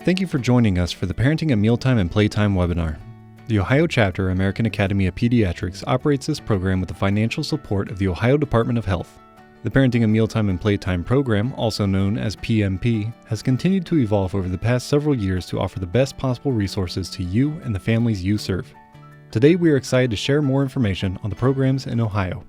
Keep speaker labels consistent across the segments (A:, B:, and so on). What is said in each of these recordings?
A: Thank you for joining us for the Parenting at Mealtime and Playtime webinar. The Ohio Chapter, American Academy of Pediatrics, operates this program with the financial support of the Ohio Department of Health. The Parenting at Mealtime and Playtime program, also known as PMP, has continued to evolve over the past several years to offer the best possible resources to you and the families you serve. Today, we are excited to share more information on the programs in Ohio.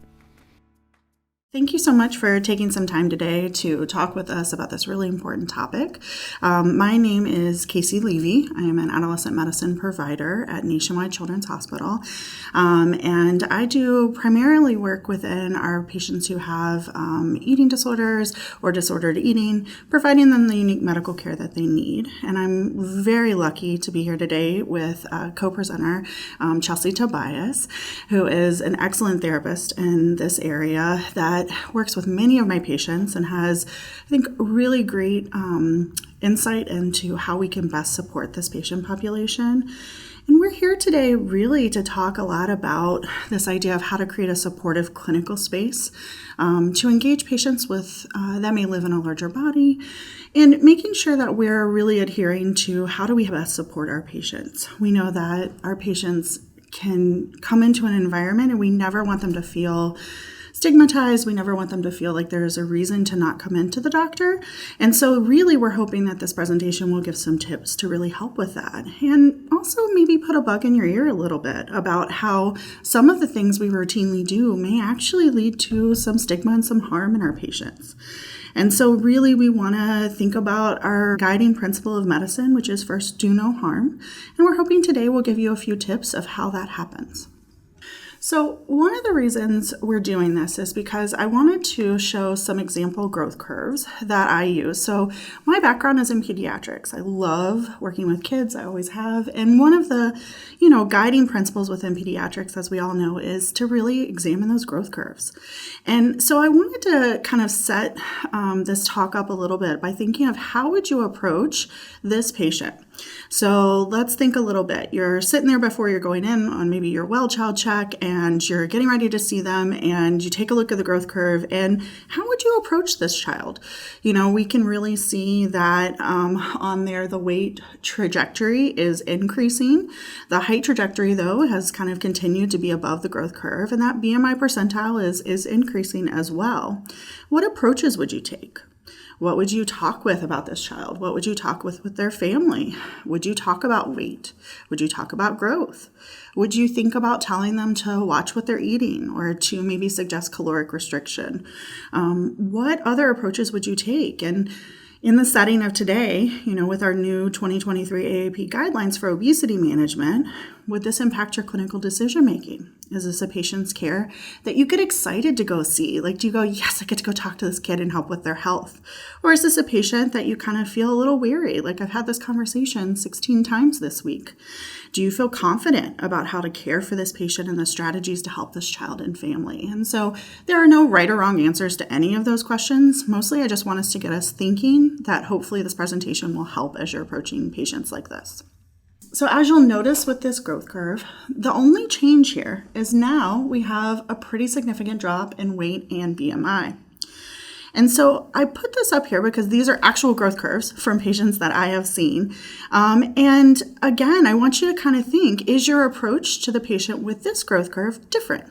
B: Thank you so much for taking some time today to talk with us about this really important topic. My name is Casey Levy. I am an adolescent medicine provider at Nationwide Children's Hospital, and I do primarily work within our patients who have eating disorders or disordered eating, providing them the unique medical care that they need. And I'm very lucky to be here today with co-presenter Chelsea Tobias, who is an excellent therapist in this area that works with many of my patients and has, I think, really great insight into how we can best support this patient population. And we're here today really to talk a lot about this idea of how to create a supportive clinical space to engage patients with that may live in a larger body, and making sure that we're really adhering to how do we best support our patients. We know that our patients can come into an environment and we never want them to feel stigmatized. We never want them to feel like there's a reason to not come into the doctor. And so really we're hoping that this presentation will give some tips to really help with that. And also maybe put a bug in your ear a little bit about how some of the things we routinely do may actually lead to some stigma and some harm in our patients. And so really we want to think about our guiding principle of medicine, which is first, do no harm. And we're hoping today we'll give you a few tips of how that happens. So one of the reasons we're doing this is because I wanted to show some example growth curves that I use. So my background is in pediatrics. I love working with kids. I always have. And one of the, guiding principles within pediatrics, as we all know, is to really examine those growth curves. And so I wanted to kind of set this talk up a little bit by thinking of how would you approach this patient. So let's think a little bit. You're sitting there before you're going in on maybe your well child check and you're getting ready to see them and you take a look at the growth curve and how would you approach this child? We can really see that on there the weight trajectory is increasing. The height trajectory though has kind of continued to be above the growth curve, and that BMI percentile is increasing as well. What approaches would you take? What would you talk with about this child? What would you talk with their family? Would you talk about weight? Would you talk about growth? Would you think about telling them to watch what they're eating or to maybe suggest caloric restriction? What other approaches would you take? And in the setting of today, with our new 2023 AAP guidelines for obesity management, would this impact your clinical decision making? Is this a patient's care that you get excited to go see? Like, do you go, yes, I get to go talk to this kid and help with their health? Or is this a patient that you kind of feel a little weary? Like, I've had this conversation 16 times this week. Do you feel confident about how to care for this patient and the strategies to help this child and family? And so there are no right or wrong answers to any of those questions. Mostly, I just want us to get us thinking that hopefully this presentation will help as you're approaching patients like this. So as you'll notice with this growth curve, the only change here is now we have a pretty significant drop in weight and BMI. And so I put this up here because these are actual growth curves from patients that I have seen. And again, I want you to kind of think, is your approach to the patient with this growth curve different?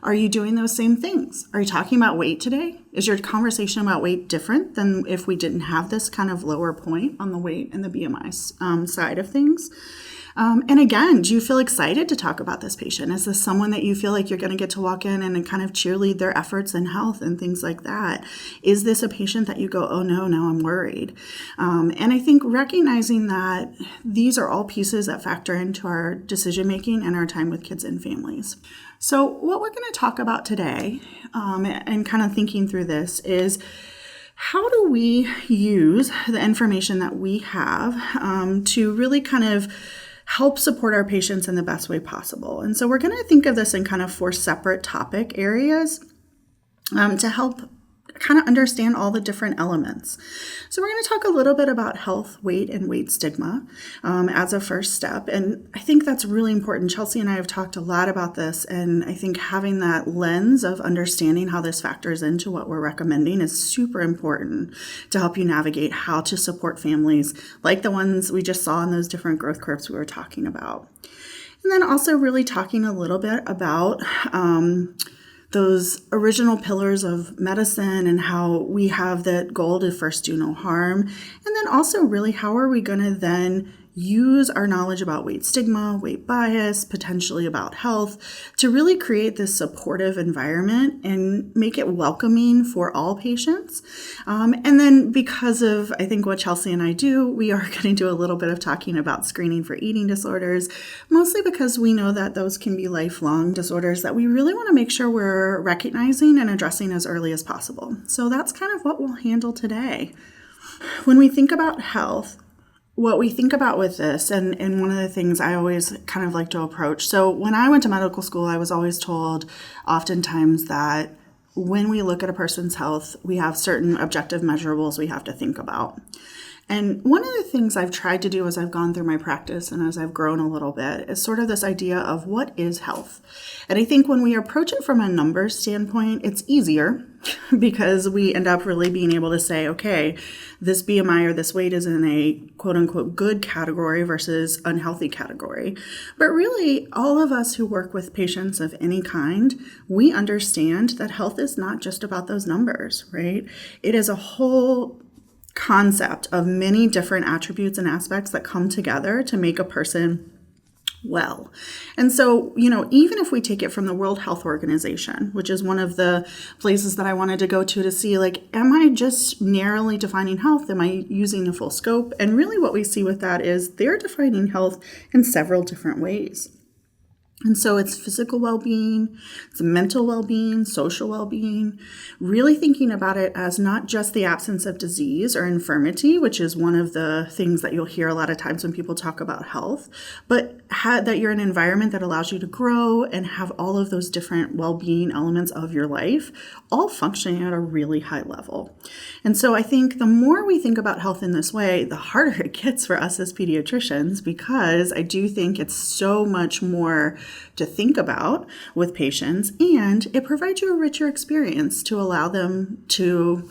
B: Are you doing those same things? Are you talking about weight today? Is your conversation about weight different than if we didn't have this kind of lower point on the weight and the BMI side of things? And again, do you feel excited to talk about this patient? Is this someone that you feel like you're going to get to walk in and kind of cheerlead their efforts in health and things like that? Is this a patient that you go, oh no, now I'm worried? And I think recognizing that these are all pieces that factor into our decision making and our time with kids and families. So what we're going to talk about today, and kind of thinking through this, is how do we use the information that we have to really kind of help support our patients in the best way possible. And so we're going to think of this in kind of 4 separate topic areas to help kind of understand all the different elements. So we're going to talk a little bit about health, weight, and weight stigma as a first step. And I think that's really important. Chelsea and I have talked a lot about this, and I think having that lens of understanding how this factors into what we're recommending is super important to help you navigate how to support families like the ones we just saw in those different growth curves we were talking about. And then also really talking a little bit about those original pillars of medicine and how we have that goal to first do no harm. And then also really how are we going to then use our knowledge about weight stigma, weight bias, potentially about health to really create this supportive environment and make it welcoming for all patients. And then because of, I think, what Chelsea and I do, we are going to do a little bit of talking about screening for eating disorders, mostly because we know that those can be lifelong disorders that we really want to make sure we're recognizing and addressing as early as possible. So that's kind of what we'll handle today. When we think about health, what we think about with this, and one of the things I always kind of like to approach. So when I went to medical school, I was always told oftentimes that when we look at a person's health, we have certain objective measurables we have to think about. And one of the things I've tried to do as I've gone through my practice and as I've grown a little bit is sort of this idea of what is health. And I think when we approach it from a numbers standpoint, it's easier because we end up really being able to say, okay, this BMI or this weight is in a quote unquote good category versus unhealthy category. But really, all of us who work with patients of any kind, we understand that health is not just about those numbers, right? It is a whole concept of many different attributes and aspects that come together to make a person well. And so, even if we take it from the World Health Organization, which is one of the places that I wanted to go to see, am I just narrowly defining health? Am I using the full scope? And really what we see with that is they're defining health in several different ways. And so it's physical well-being, it's mental well-being, social well-being, really thinking about it as not just the absence of disease or infirmity, which is one of the things that you'll hear a lot of times when people talk about health, but that you're in an environment that allows you to grow and have all of those different well-being elements of your life all functioning at a really high level. And so I think the more we think about health in this way, the harder it gets for us as pediatricians, because I do think it's so much more to think about with patients, and it provides you a richer experience to allow them to,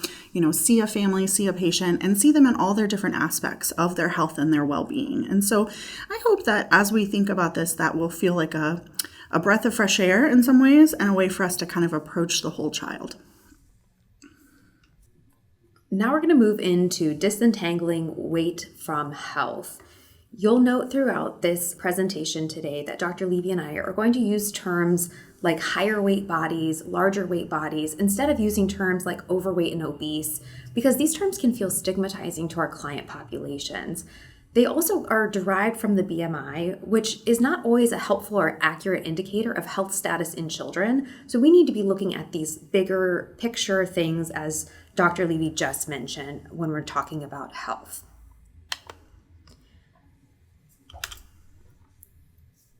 B: see a family, see a patient, and see them in all their different aspects of their health and their well-being. And so I hope that as we think about this, that will feel like a breath of fresh air in some ways and a way for us to kind of approach the whole child.
C: Now we're going to move into disentangling weight from health. You'll note throughout this presentation today that Dr. Levy and I are going to use terms like higher weight bodies, larger weight bodies, instead of using terms like overweight and obese, because these terms can feel stigmatizing to our client populations. They also are derived from the BMI, which is not always a helpful or accurate indicator of health status in children. So we need to be looking at these bigger picture things, as Dr. Levy just mentioned, when we're talking about health.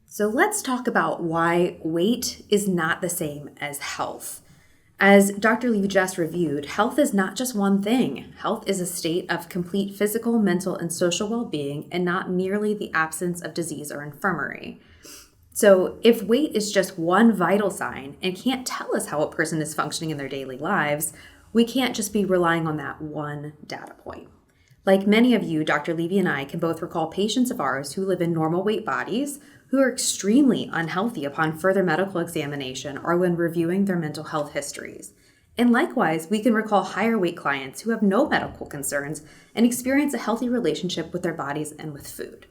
C: So let's talk about why weight is not the same as health. As Dr. Levy just reviewed, health is not just one thing. Health is a state of complete physical, mental, and social well-being, and not merely the absence of disease or infirmary. So if weight is just one vital sign and can't tell us how a person is functioning in their daily lives, we can't just be relying on that one data point. Like many of you, Dr. Levy and I can both recall patients of ours who live in normal weight bodies who are extremely unhealthy upon further medical examination or when reviewing their mental health histories. And likewise, we can recall higher weight clients who have no medical concerns and experience a healthy relationship with their bodies and with food.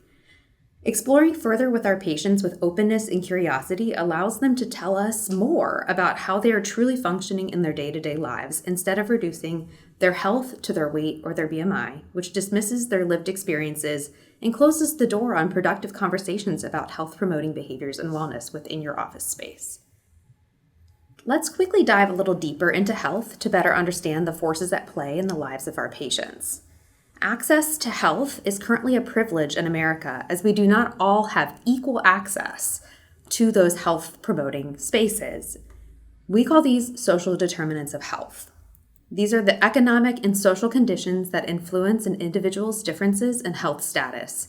C: Exploring further with our patients with openness and curiosity allows them to tell us more about how they are truly functioning in their day-to-day lives, instead of reducing their health to their weight or their BMI, which dismisses their lived experiences and closes the door on productive conversations about health-promoting behaviors and wellness within your office space. Let's quickly dive a little deeper into health to better understand the forces at play in the lives of our patients. Access to health is currently a privilege in America, as we do not all have equal access to those health-promoting spaces. We call these social determinants of health. These are the economic and social conditions that influence an individual's differences in health status.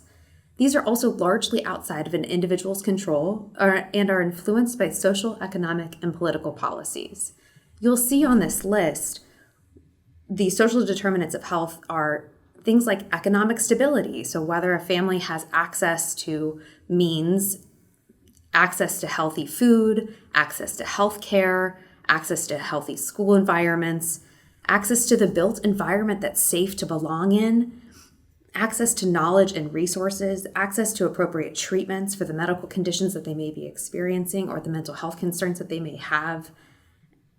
C: These are also largely outside of an individual's control and are influenced by social, economic, and political policies. You'll see on this list, the social determinants of health are things like economic stability, so whether a family has access to means, access to healthy food, access to health care, access to healthy school environments, access to the built environment that's safe to belong in, access to knowledge and resources, access to appropriate treatments for the medical conditions that they may be experiencing or the mental health concerns that they may have,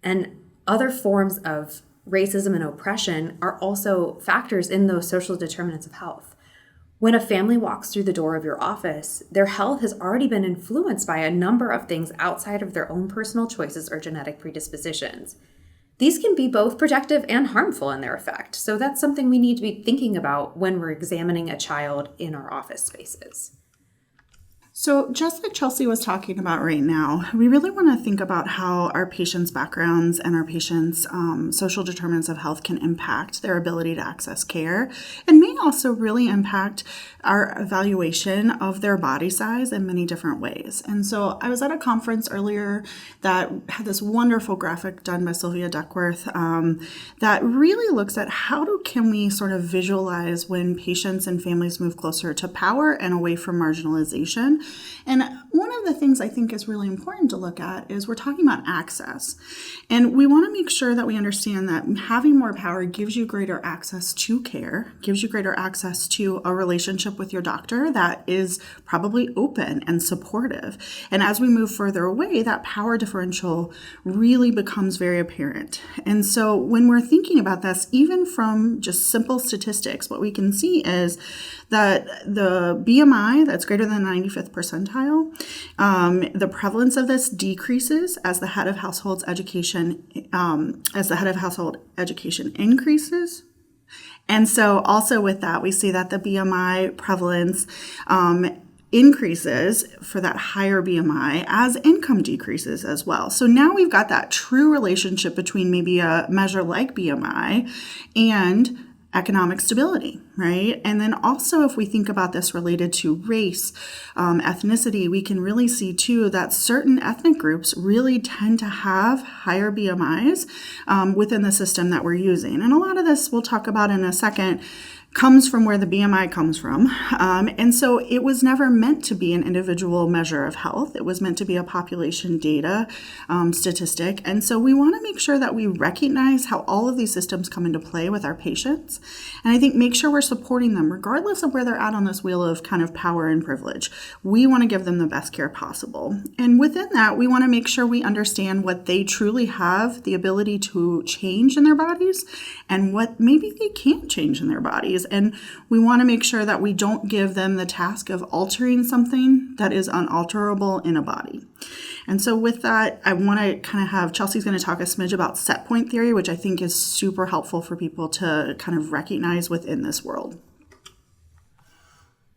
C: and other forms of racism and oppression are also factors in those social determinants of health. When a family walks through the door of your office, their health has already been influenced by a number of things outside of their own personal choices or genetic predispositions. These can be both protective and harmful in their effect, so that's something we need to be thinking about when we're examining a child in our office spaces.
B: So just like Chelsea was talking about right now, we really want to think about how our patients' backgrounds and our patients' social determinants of health can impact their ability to access care, and may also really impact our evaluation of their body size in many different ways. And so I was at a conference earlier that had this wonderful graphic done by Sylvia Duckworth that really looks at can we sort of visualize when patients and families move closer to power and away from marginalization. And one of the things I think is really important to look at is we're talking about access. And we want to make sure that we understand that having more power gives you greater access to care, gives you greater access to a relationship with your doctor that is probably open and supportive. And as we move further away, that power differential really becomes very apparent. And so when we're thinking about this, even from just simple statistics, what we can see is that the BMI that's greater than 95th percentile, the prevalence of this decreases as the head of household education increases. And so also with that, we see that the BMI prevalence increases for that higher BMI as income decreases as well. So now we've got that true relationship between maybe a measure like BMI and economic stability, right? And then also if we think about this related to race, ethnicity, we can really see too that certain ethnic groups really tend to have higher BMIs within the system that we're using. And a lot of this we'll talk about in a second comes from where the BMI comes from. And so it was never meant to be an individual measure of health. It was meant to be a population data statistic. And so we want to make sure that we recognize how all of these systems come into play with our patients. And I think make sure we're supporting them regardless of where they're at on this wheel of kind of power and privilege. We want to give them the best care possible. And within that, we want to make sure we understand what they truly have the ability to change in their bodies and what maybe they can't change in their bodies. And we want to make sure that we don't give them the task of altering something that is unalterable in a body. And so with that, I want to kind of have Chelsea's going to talk a smidge about set point theory, which I think is super helpful for people to kind of recognize within this world.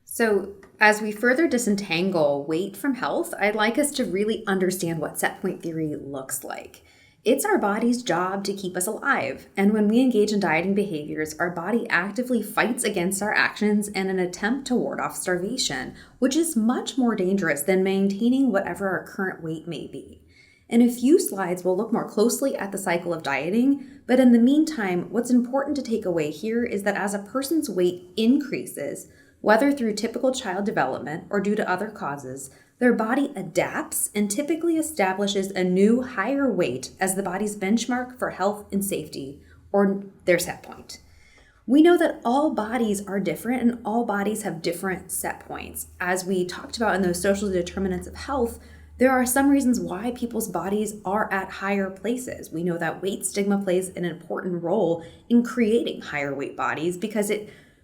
C: So as we further disentangle weight from health, I'd like us to really understand what set point theory looks like. It's our body's job to keep us alive, and when we engage in dieting behaviors, our body actively fights against our actions in an attempt to ward off starvation, which is much more dangerous than maintaining whatever our current weight may be. In a few slides, we'll look more closely at the cycle of dieting, but in the meantime, what's important to take away here is that as a person's weight increases, whether through typical child development or due to other causes, their body adapts and typically establishes a new higher weight as the body's benchmark for health and safety, or their set point. We know that all bodies are different and all bodies have different set points. As we talked about in those social determinants of health, there are some reasons why people's bodies are at higher places. We know that weight stigma plays an important role in creating higher weight bodies because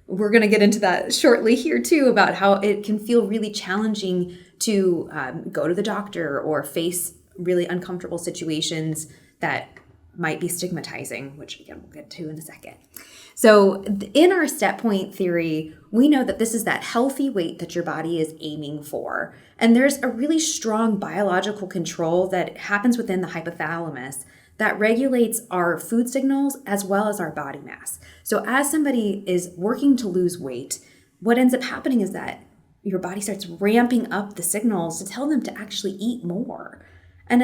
C: we're going to get into that shortly here too, about how it can feel really challenging to go to the doctor or face really uncomfortable situations that might be stigmatizing, which again, we'll get to in a second. So in our set point theory, we know that this is that healthy weight that your body is aiming for. And there's a really strong biological control that happens within the hypothalamus that regulates our food signals as well as our body mass. So as somebody is working to lose weight, what ends up happening is that your body starts ramping up the signals to tell them to actually eat more. And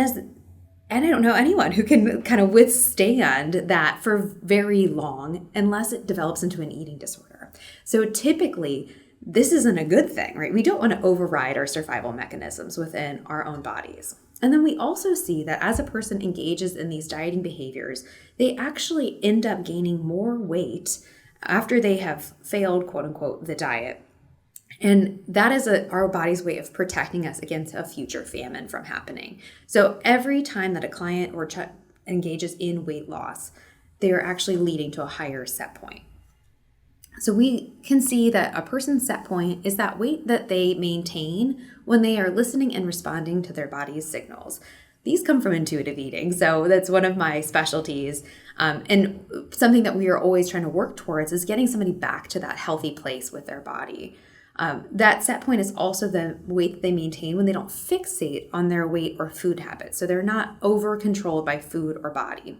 C: I don't know anyone who can kind of withstand that for very long unless it develops into an eating disorder. So typically, this isn't a good thing, right? We don't want to override our survival mechanisms within our own bodies. And then we also see that as a person engages in these dieting behaviors, they actually end up gaining more weight after they have failed, quote unquote, the diet. And that is our body's way of protecting us against a future famine from happening. So every time that a client or engages in weight loss, they are actually leading to a higher set point. So we can see that a person's set point is that weight that they maintain when they are listening and responding to their body's signals. These come from intuitive eating, so that's one of my specialties. And something that we are always trying to work towards is getting somebody back to that healthy place with their body. That set point is also the weight that they maintain when they don't fixate on their weight or food habits. So they're not over-controlled by food or body.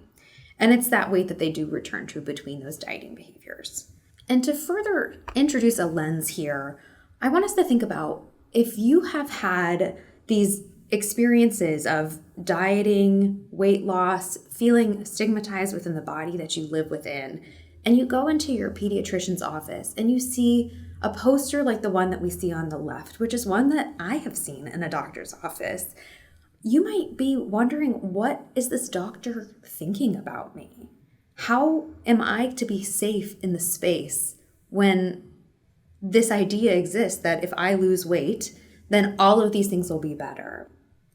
C: And it's that weight that they do return to between those dieting behaviors. And to further introduce a lens here, I want us to think about if you have had these experiences of dieting, weight loss, feeling stigmatized within the body that you live within, and you go into your pediatrician's office and you see a poster like the one that we see on the left, which is one that I have seen in a doctor's office, you might be wondering, what is this doctor thinking about me? How am I to be safe in the space when this idea exists that if I lose weight, then all of these things will be better?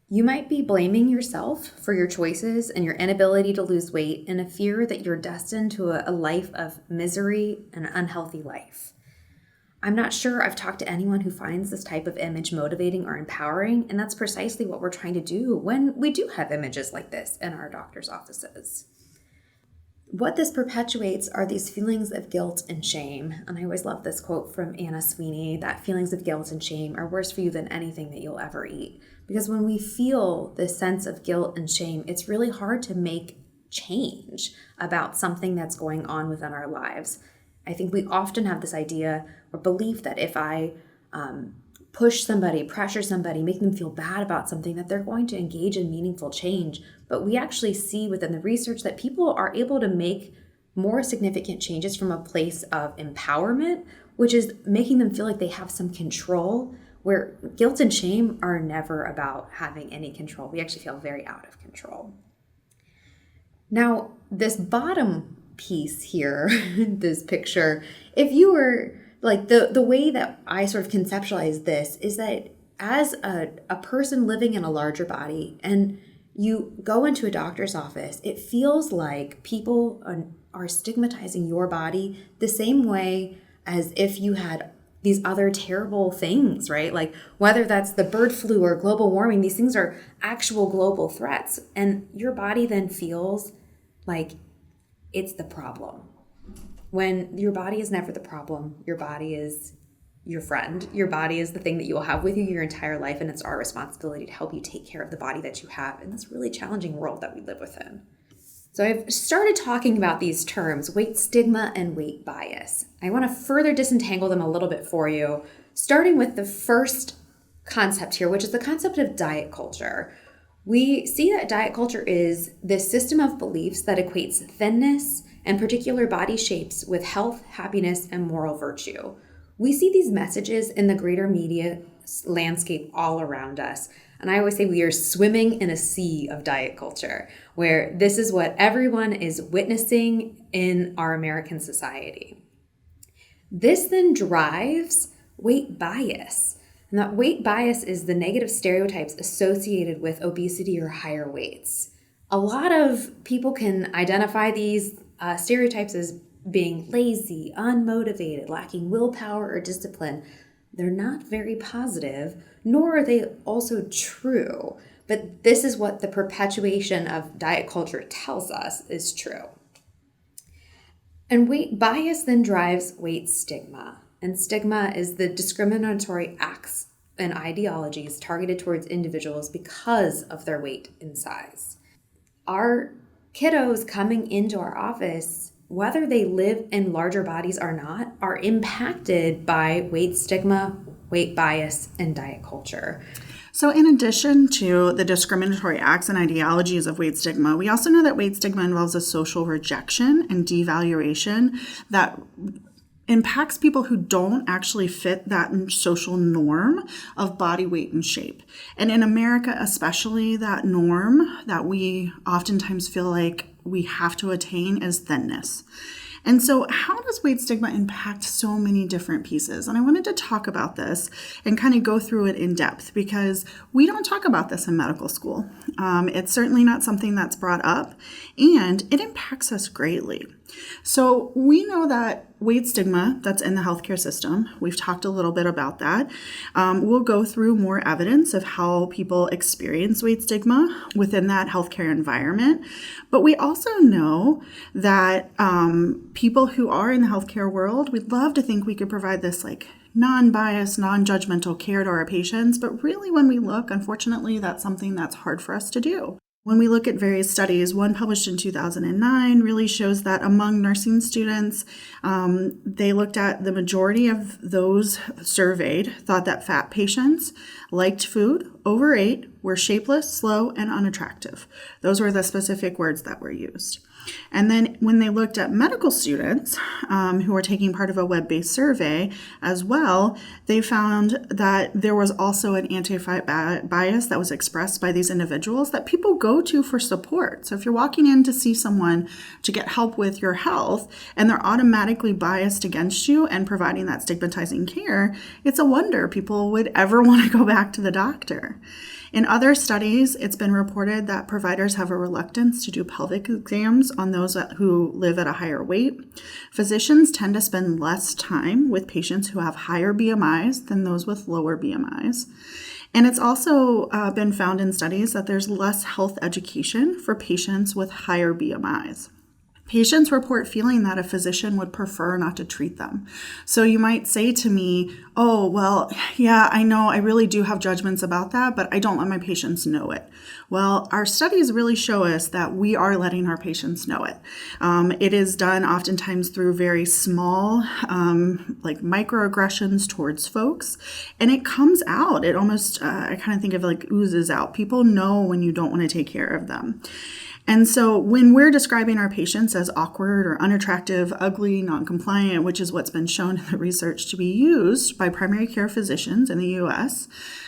C: You might be blaming yourself for your choices and your inability to lose weight in a fear that you're destined to a life of misery and an unhealthy life. I'm not sure I've talked to anyone who finds this type of image motivating or empowering, and that's precisely what we're trying to do when we do have images like this in our doctor's offices. What this perpetuates are these feelings of guilt and shame. And I always love this quote from Anna Sweeney, that feelings of guilt and shame are worse for you than anything that you'll ever eat. Because when we feel this sense of guilt and shame, it's really hard to make change about something that's going on within our lives. I think we often have this idea or belief that if I push somebody, pressure somebody, make them feel bad about something, that they're going to engage in meaningful change. But we actually see within the research that people are able to make more significant changes from a place of empowerment, which is making them feel like they have some control, where guilt and shame are never about having any control. We actually feel very out of control. Now, this bottom piece here, this picture, if you were like the way that I sort of conceptualize this is that as a person living in a larger body and you go into a doctor's office, it feels like people are stigmatizing your body the same way as if you had these other terrible things, right? Like whether that's the bird flu or global warming, these things are actual global threats. And your body then feels like it's the problem. When your body is never the problem, your body is your friend. Your body is the thing that you will have with you your entire life, and it's our responsibility to help you take care of the body that you have in this really challenging world that we live within. So I've started talking about these terms, weight stigma and weight bias. I want to further disentangle them a little bit for you, starting with the first concept here, which is the concept of diet culture. We see that diet culture is this system of beliefs that equates thinness and particular body shapes with health, happiness, and moral virtue. We see these messages in the greater media landscape all around us. And I always say we are swimming in a sea of diet culture, where this is what everyone is witnessing in our American society. This then drives weight bias. And that weight bias is the negative stereotypes associated with obesity or higher weights. A lot of people can identify these stereotypes as being lazy, unmotivated, lacking willpower or discipline. They're not very positive, nor are they also true. But this is what the perpetuation of diet culture tells us is true. And weight bias then drives weight stigma. And stigma is the discriminatory acts and ideologies targeted towards individuals because of their weight and size. Our Kiddos coming into our office, whether they live in larger bodies or not, are impacted by weight stigma, weight bias, and diet culture.
B: So in addition to the discriminatory acts and ideologies of weight stigma, we also know that weight stigma involves a social rejection and devaluation that impacts people who don't actually fit that social norm of body weight and shape. And in America especially, that norm that we oftentimes feel like we have to attain is thinness. And so how does weight stigma impact so many different pieces? And I wanted to talk about this and kind of go through it in depth because we don't talk about this in medical school. It's certainly not something that's brought up, and it impacts us greatly. So we know that weight stigma that's in the healthcare system, we've talked a little bit about that. We'll go through more evidence of how people experience weight stigma within that healthcare environment. But we also know that people who are in the healthcare world, we'd love to think we could provide this like non-biased, non-judgmental care to our patients. But really when we look, unfortunately, that's something that's hard for us to do. When we look at various studies, one published in 2009 really shows that among nursing students, they looked at the majority of those surveyed thought that fat patients liked food, overate, were shapeless, slow, and unattractive. Those were the specific words that were used. And then when they looked at medical students who were taking part of a web-based survey as well, they found that there was also an anti-fat bias that was expressed by these individuals that people go to for support. So if you're walking in to see someone to get help with your health and they're automatically biased against you and providing that stigmatizing care, it's a wonder people would ever want to go back to the doctor. In other studies, it's been reported that providers have a reluctance to do pelvic exams on those who live at a higher weight. Physicians tend to spend less time with patients who have higher BMIs than those with lower BMIs. And it's also been found in studies that there's less health education for patients with higher BMIs. Patients report feeling that a physician would prefer not to treat them. So you might say to me, oh, well, yeah, I know I really do have judgments about that, but I don't let my patients know it. Well, our studies really show us that we are letting our patients know it. It is done oftentimes through very small, like microaggressions towards folks, and it comes out. It almost, I kind of think of it like oozes out. People know when you don't want to take care of them. And so when we're describing our patients as awkward or unattractive, ugly, non-compliant, which is what's been shown in the research to be used by primary care physicians in the U.S.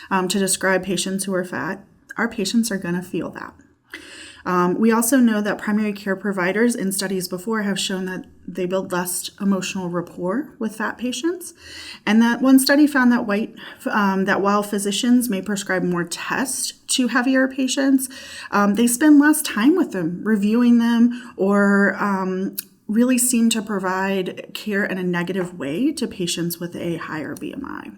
B: To describe patients who are fat, our patients are going to feel that. We also know that primary care providers in studies before have shown that they build less emotional rapport with fat patients. And that one study found that while physicians may prescribe more tests to heavier patients, they spend less time with them, reviewing them, or really seem to provide care in a negative way to patients with a higher BMI.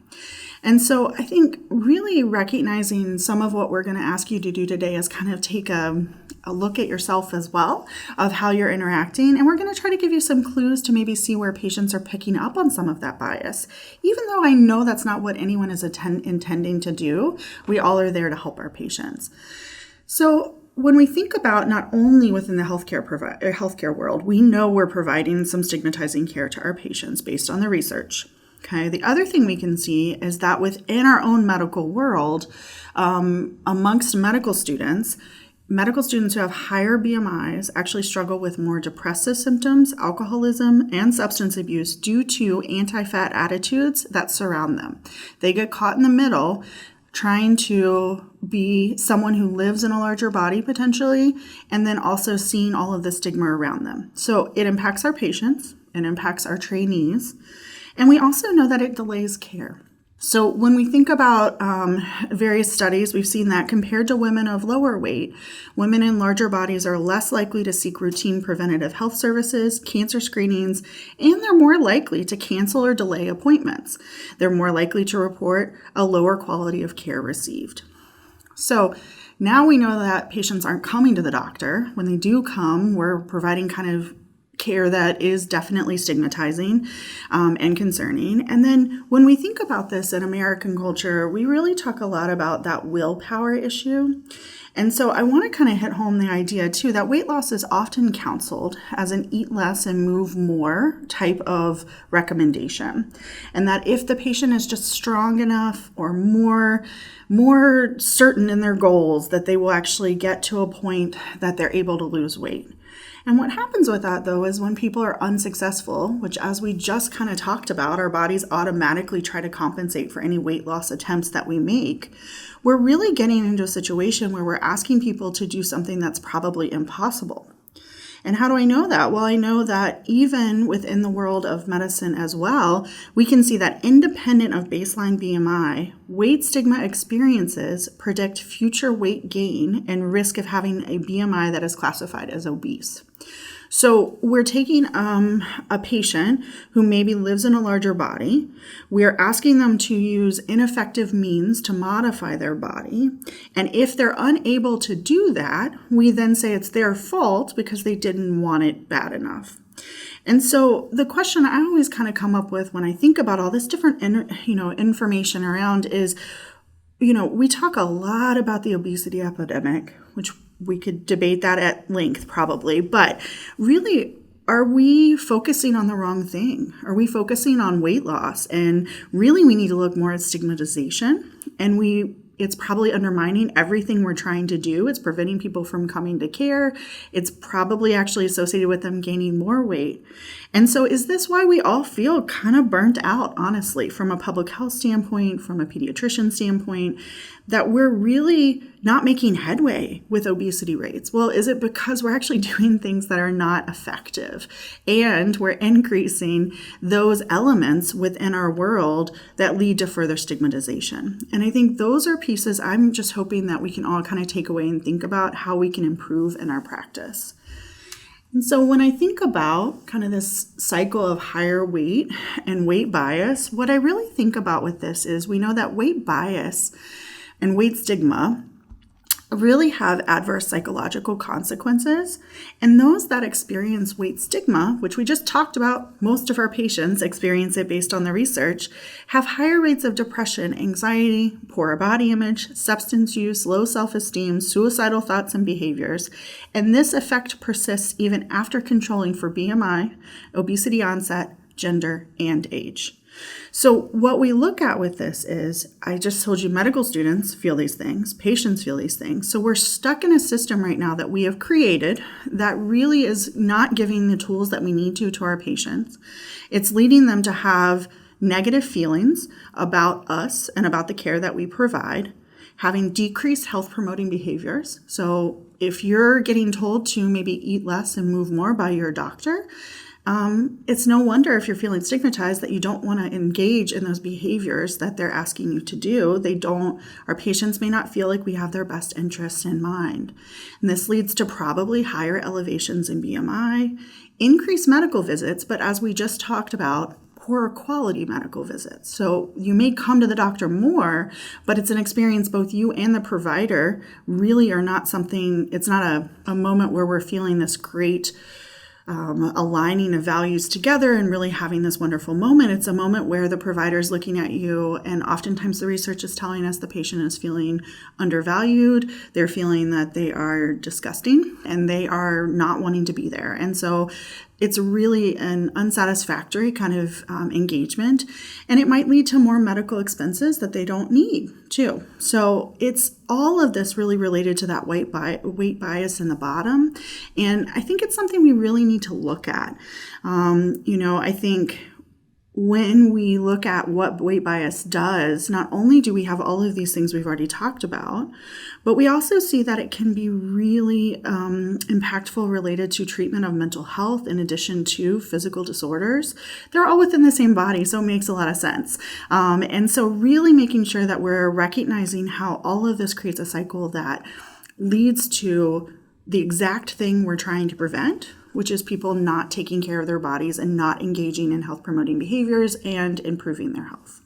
B: And so I think really recognizing some of what we're going to ask you to do today is kind of take a look at yourself as well of how you're interacting. And we're going to try to give you some clues to maybe see where patients are picking up on some of that bias. Even though I know that's not what anyone is intending to do, we all are there to help our patients. So when we think about not only within the healthcare world, we know we're providing some stigmatizing care to our patients based on the research. Okay. The other thing we can see is that within our own medical world, amongst medical students who have higher BMIs actually struggle with more depressive symptoms, alcoholism, and substance abuse due to anti-fat attitudes that surround them. They get caught in the middle, trying to be someone who lives in a larger body potentially, and then also seeing all of the stigma around them. So it impacts our patients, it impacts our trainees, and we also know that it delays care. So when we think about various studies, we've seen that compared to women of lower weight, women in larger bodies are less likely to seek routine preventative health services, cancer screenings, and they're more likely to cancel or delay appointments. They're more likely to report a lower quality of care received. So now we know that patients aren't coming to the doctor. When they do come, we're providing kind of care that is definitely stigmatizing and concerning. And then when we think about this in American culture, we really talk a lot about that willpower issue. And so I want to kind of hit home the idea too that weight loss is often counseled as an eat less and move more type of recommendation. And that if the patient is just strong enough or more certain in their goals, that they will actually get to a point that they're able to lose weight. And what happens with that, though, is when people are unsuccessful, which as we just kind of talked about, our bodies automatically try to compensate for any weight loss attempts that we make, we're really getting into a situation where we're asking people to do something that's probably impossible. And how do I know that? Well, I know that even within the world of medicine as well, we can see that independent of baseline BMI, weight stigma experiences predict future weight gain and risk of having a BMI that is classified as obese. So we're taking a patient who maybe lives in a larger body. We're asking them to use ineffective means to modify their body. And if they're unable to do that, we then say it's their fault because they didn't want it bad enough. And so the question I always kind of come up with when I think about all this different information around is, we talk a lot about the obesity epidemic, which we could debate that at length probably, but really, are we focusing on the wrong thing? Are we focusing on weight loss? And really, we need to look more at stigmatization, and it's probably undermining everything we're trying to do. It's preventing people from coming to care. It's probably actually associated with them gaining more weight. And so is this why we all feel kind of burnt out, honestly, from a public health standpoint, from a pediatrician standpoint, that we're really not making headway with obesity rates? Well, is it because we're actually doing things that are not effective and we're increasing those elements within our world that lead to further stigmatization? And I think those are pieces I'm just hoping that we can all kind of take away and think about how we can improve in our practice. And so when I think about kind of this cycle of higher weight and weight bias, what I really think about with this is we know that weight bias and weight stigma really have adverse psychological consequences. And those that experience weight stigma, which we just talked about, most of our patients experience it based on the research, have higher rates of depression, anxiety, poor body image, substance use, low self-esteem, suicidal thoughts and behaviors. And this effect persists even after controlling for BMI, obesity onset, gender, and age. So what we look at with this is, I just told you medical students feel these things, patients feel these things. So we're stuck in a system right now that we have created that really is not giving the tools that we need to our patients. It's leading them to have negative feelings about us and about the care that we provide, having decreased health promoting behaviors. So if you're getting told to maybe eat less and move more by your doctor, it's no wonder if you're feeling stigmatized that you don't want to engage in those behaviors that they're asking you to do. Our patients may not feel like we have their best interests in mind. And this leads to probably higher elevations in BMI, increased medical visits, but as we just talked about, poorer quality medical visits. So you may come to the doctor more, but it's an experience both you and the provider really are not something, it's not a moment where we're feeling this great aligning of values together and really having this wonderful moment. It's a moment where the provider is looking at you, and oftentimes the research is telling us the patient is feeling undervalued. They're feeling that they are disgusting and they are not wanting to be there. And so it's really an unsatisfactory kind of engagement, and it might lead to more medical expenses that they don't need too. So it's all of this really related to that weight bias in the bottom, and I think it's something we really need to look at. I think when we look at what weight bias does, not only do we have all of these things we've already talked about, but we also see that it can be really impactful related to treatment of mental health in addition to physical disorders. They're all within the same body, so it makes a lot of sense. And so really making sure that we're recognizing how all of this creates a cycle that leads to the exact thing we're trying to prevent, which is people not taking care of their bodies and not engaging in health promoting behaviors and improving their health.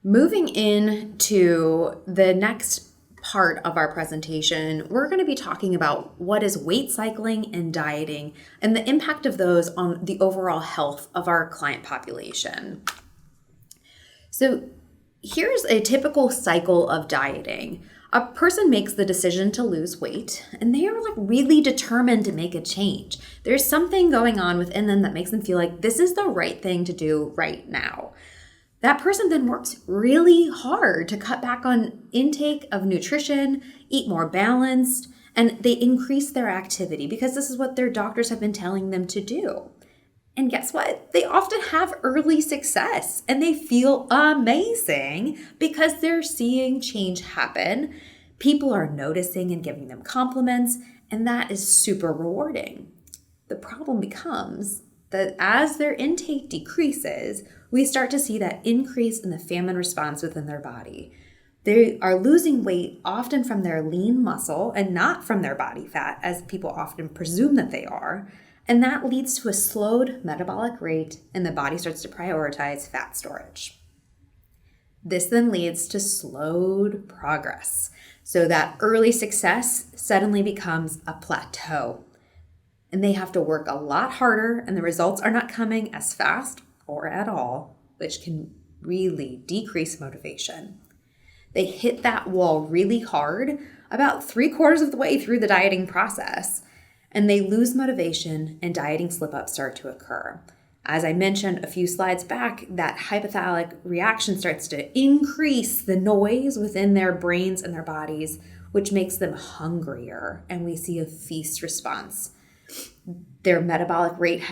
C: Moving into the next part of our presentation, we're going to be talking about what is weight cycling and dieting and the impact of those on the overall health of our client population. So here's a typical cycle of dieting. A person makes the decision to lose weight, and they are really determined to make a change. There's something going on within them that makes them feel like this is the right thing to do right now. That person then works really hard to cut back on intake of nutrition, eat more balanced, and they increase their activity because this is what their doctors have been telling them to do. And guess what? They often have early success and they feel amazing because they're seeing change happen. People are noticing and giving them compliments, and that is super rewarding. The problem becomes that as their intake decreases, we start to see that increase in the famine response within their body. They are losing weight often from their lean muscle and not from their body fat, as people often presume that they are. And that leads to a slowed metabolic rate, and the body starts to prioritize fat storage. This then leads to slowed progress. So that early success suddenly becomes a plateau. And they have to work a lot harder, and the results are not coming as fast or at all, which can really decrease motivation. They hit that wall really hard about 3/4 of the way through the dieting process, and they lose motivation and dieting slip-ups start to occur. As I mentioned a few slides back, that hypothalamic reaction starts to increase the noise within their brains and their bodies, which makes them hungrier, and we see a feast response. Their metabolic rate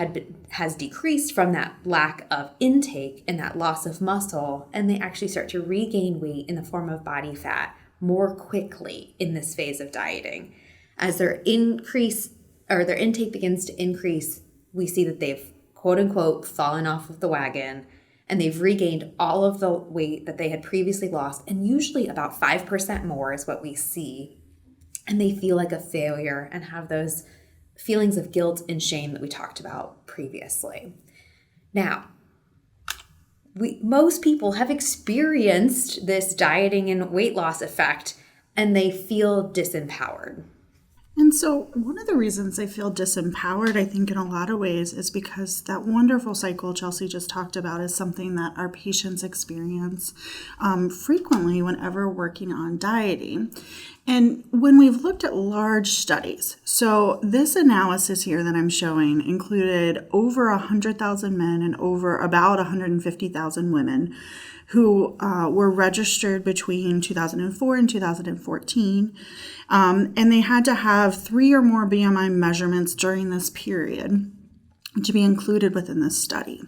C: has decreased from that lack of intake and that loss of muscle, and they actually start to regain weight in the form of body fat more quickly in this phase of dieting. As their intake begins to increase, we see that they've quote unquote fallen off of the wagon, and they've regained all of the weight that they had previously lost, and usually about 5% more is what we see. And they feel like a failure and have those feelings of guilt and shame that we talked about previously. Now, most people have experienced this dieting and weight loss effect, and they feel disempowered.
B: And so one of the reasons I feel disempowered, I think in a lot of ways, is because that wonderful cycle Chelsea just talked about is something that our patients experience frequently whenever working on dieting. And when we've looked at large studies, so this analysis here that I'm showing included over 100,000 men and over about 150,000 women who were registered between 2004 and 2014. And they had to have 3 or more BMI measurements during this period to be included within this study.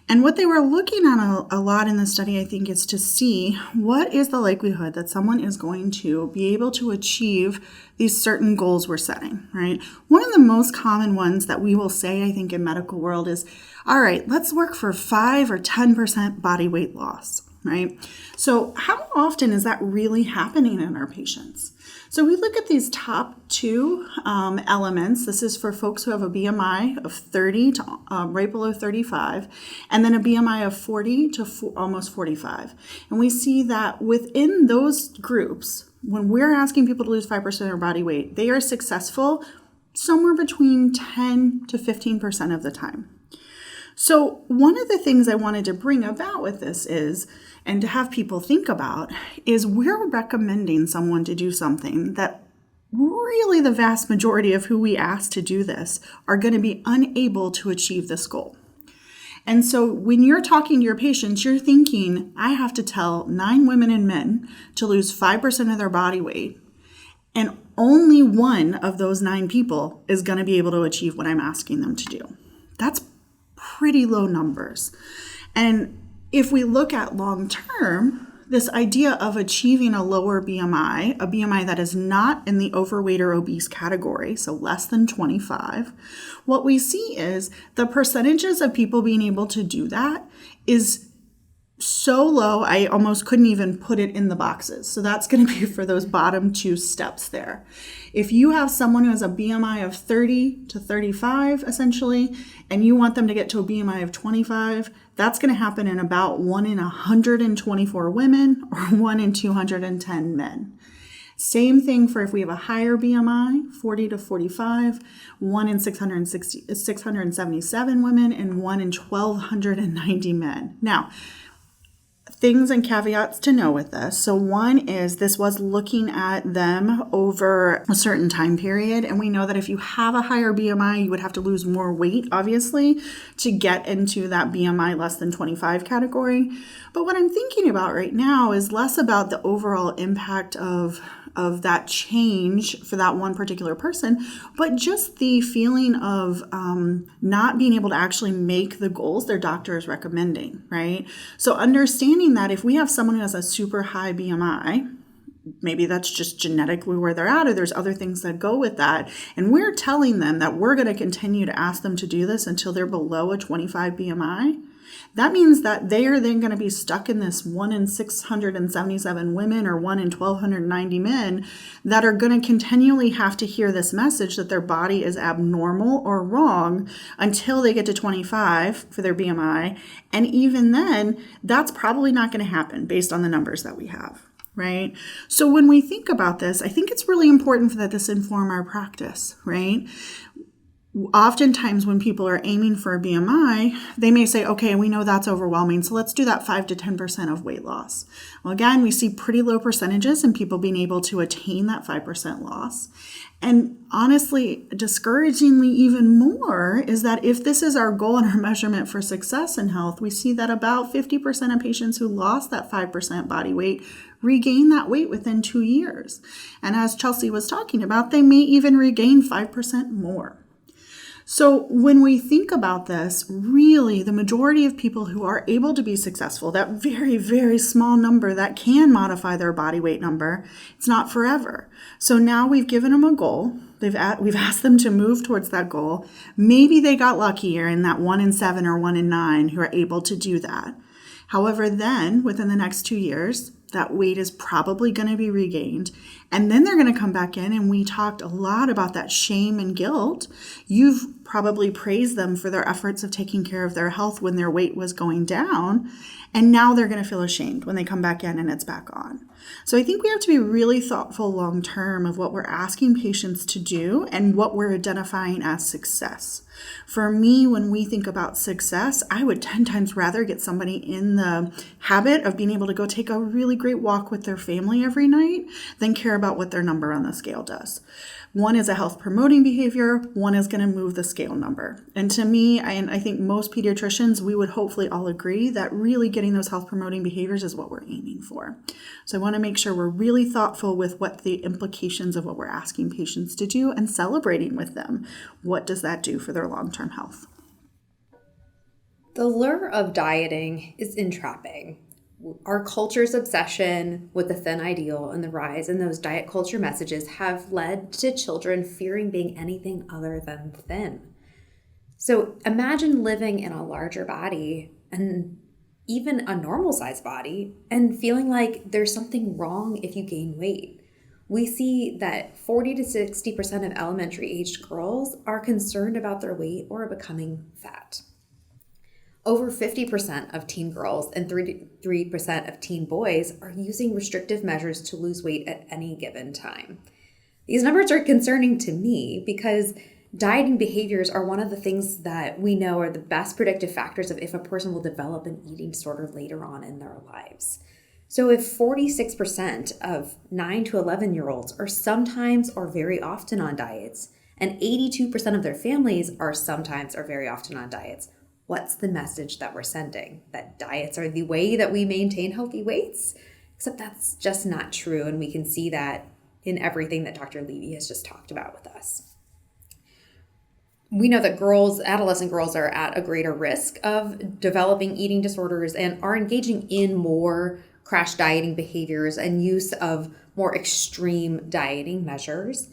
B: And what they were looking at a lot in the study, I think, is to see what is the likelihood that someone is going to be able to achieve these certain goals we're setting, right? One of the most common ones that we will say, I think, in medical world is, all right, let's work for 5 or 10% body weight loss, right? So how often is that really happening in our patients? So we look at these top 2 elements. This is for folks who have a BMI of 30 to right below 35, and then a BMI of 40 to almost 45. And we see that within those groups, when we're asking people to lose 5% of their body weight, they are successful somewhere between 10 to 15% of the time. So one of the things I wanted to bring about with this is, and to have people think about, is we're recommending someone to do something that really the vast majority of who we ask to do this are going to be unable to achieve this goal. And so when you're talking to your patients, you're thinking, I have to tell 9 women and men to lose 5% of their body weight, and only one of those 9 people is going to be able to achieve what I'm asking them to do. That's pretty low numbers. And if we look at long term, this idea of achieving a lower BMI, a BMI that is not in the overweight or obese category, so less than 25, what we see is the percentages of people being able to do that is so low, I almost couldn't even put it in the boxes. So that's going to be for those bottom 2 steps there. If you have someone who has a BMI of 30 to 35, essentially, and you want them to get to a BMI of 25, that's going to happen in about 1 in 124 women or 1 in 210 men. Same thing for if we have a higher BMI, 40 to 45, 1 in 677 women and 1 in 1,290 men. Now, things and caveats to know with this. So one is this was looking at them over a certain time period. And we know that if you have a higher BMI, you would have to lose more weight, obviously, to get into that BMI less than 25 category. But what I'm thinking about right now is less about the overall impact of that change for that one particular person, but just the feeling of not being able to actually make the goals their doctor is recommending, right? So understanding that if we have someone who has a super high BMI, maybe that's just genetically where they're at, or there's other things that go with that, and we're telling them that we're going to continue to ask them to do this until they're below a 25 BMI, that means that they are then going to be stuck in this 1 in 677 women or 1 in 1,290 men that are going to continually have to hear this message that their body is abnormal or wrong until they get to 25 for their BMI. And even then, that's probably not going to happen based on the numbers that we have, right? So when we think about this, I think it's really important that this inform our practice, right? Oftentimes when people are aiming for a BMI, they may say, okay, we know that's overwhelming, so let's do that 5 to 10% of weight loss. Well, again, we see pretty low percentages in people being able to attain that 5% loss. And honestly, discouragingly even more is that if this is our goal and our measurement for success in health, we see that about 50% of patients who lost that 5% body weight regain that weight within 2 years. And as Chelsea was talking about, they may even regain 5% more. So when we think about this, really the majority of people who are able to be successful, that very, very small number that can modify their body weight number, it's not forever. So now we've given them a goal. We've asked them to move towards that goal. Maybe they got luckier in that 1 in 7 or 1 in 9 who are able to do that. However, then within the next 2 years, that weight is probably going to be regained. And then they're going to come back in, and we talked a lot about that shame and guilt. You've probably praised them for their efforts of taking care of their health when their weight was going down. And now they're going to feel ashamed when they come back in and it's back on. So I think we have to be really thoughtful long term of what we're asking patients to do and what we're identifying as success. For me, when we think about success, I would 10 times rather get somebody in the habit of being able to go take a really great walk with their family every night than care about what their number on the scale does. One is a health promoting behavior, one is going to move the scale number. And to me, and I think most pediatricians, we would hopefully all agree that really getting those health promoting behaviors is what we're aiming for. So I want to make sure we're really thoughtful with what the implications of what we're asking patients to do and celebrating with them. What does that do for their long-term health?
C: The lure of dieting is entrapping. Our culture's obsession with the thin ideal and the rise in those diet culture messages have led to children fearing being anything other than thin. So imagine living in a larger body and even a normal sized body and feeling like there's something wrong if you gain weight. We see that 40 to 60% of elementary aged girls are concerned about their weight or becoming fat. Over 50% of teen girls and 33% of teen boys are using restrictive measures to lose weight at any given time. These numbers are concerning to me because dieting behaviors are one of the things that we know are the best predictive factors of if a person will develop an eating disorder later on in their lives. So if 46% of 9 to 11-year-olds are sometimes or very often on diets, and 82% of their families are sometimes or very often on diets, what's the message that we're sending? That diets are the way that we maintain healthy weights? Except that's just not true, and we can see that in everything that Dr. Levy has just talked about with us. We know that adolescent girls are at a greater risk of developing eating disorders and are engaging in more crash dieting behaviors and use of more extreme dieting measures.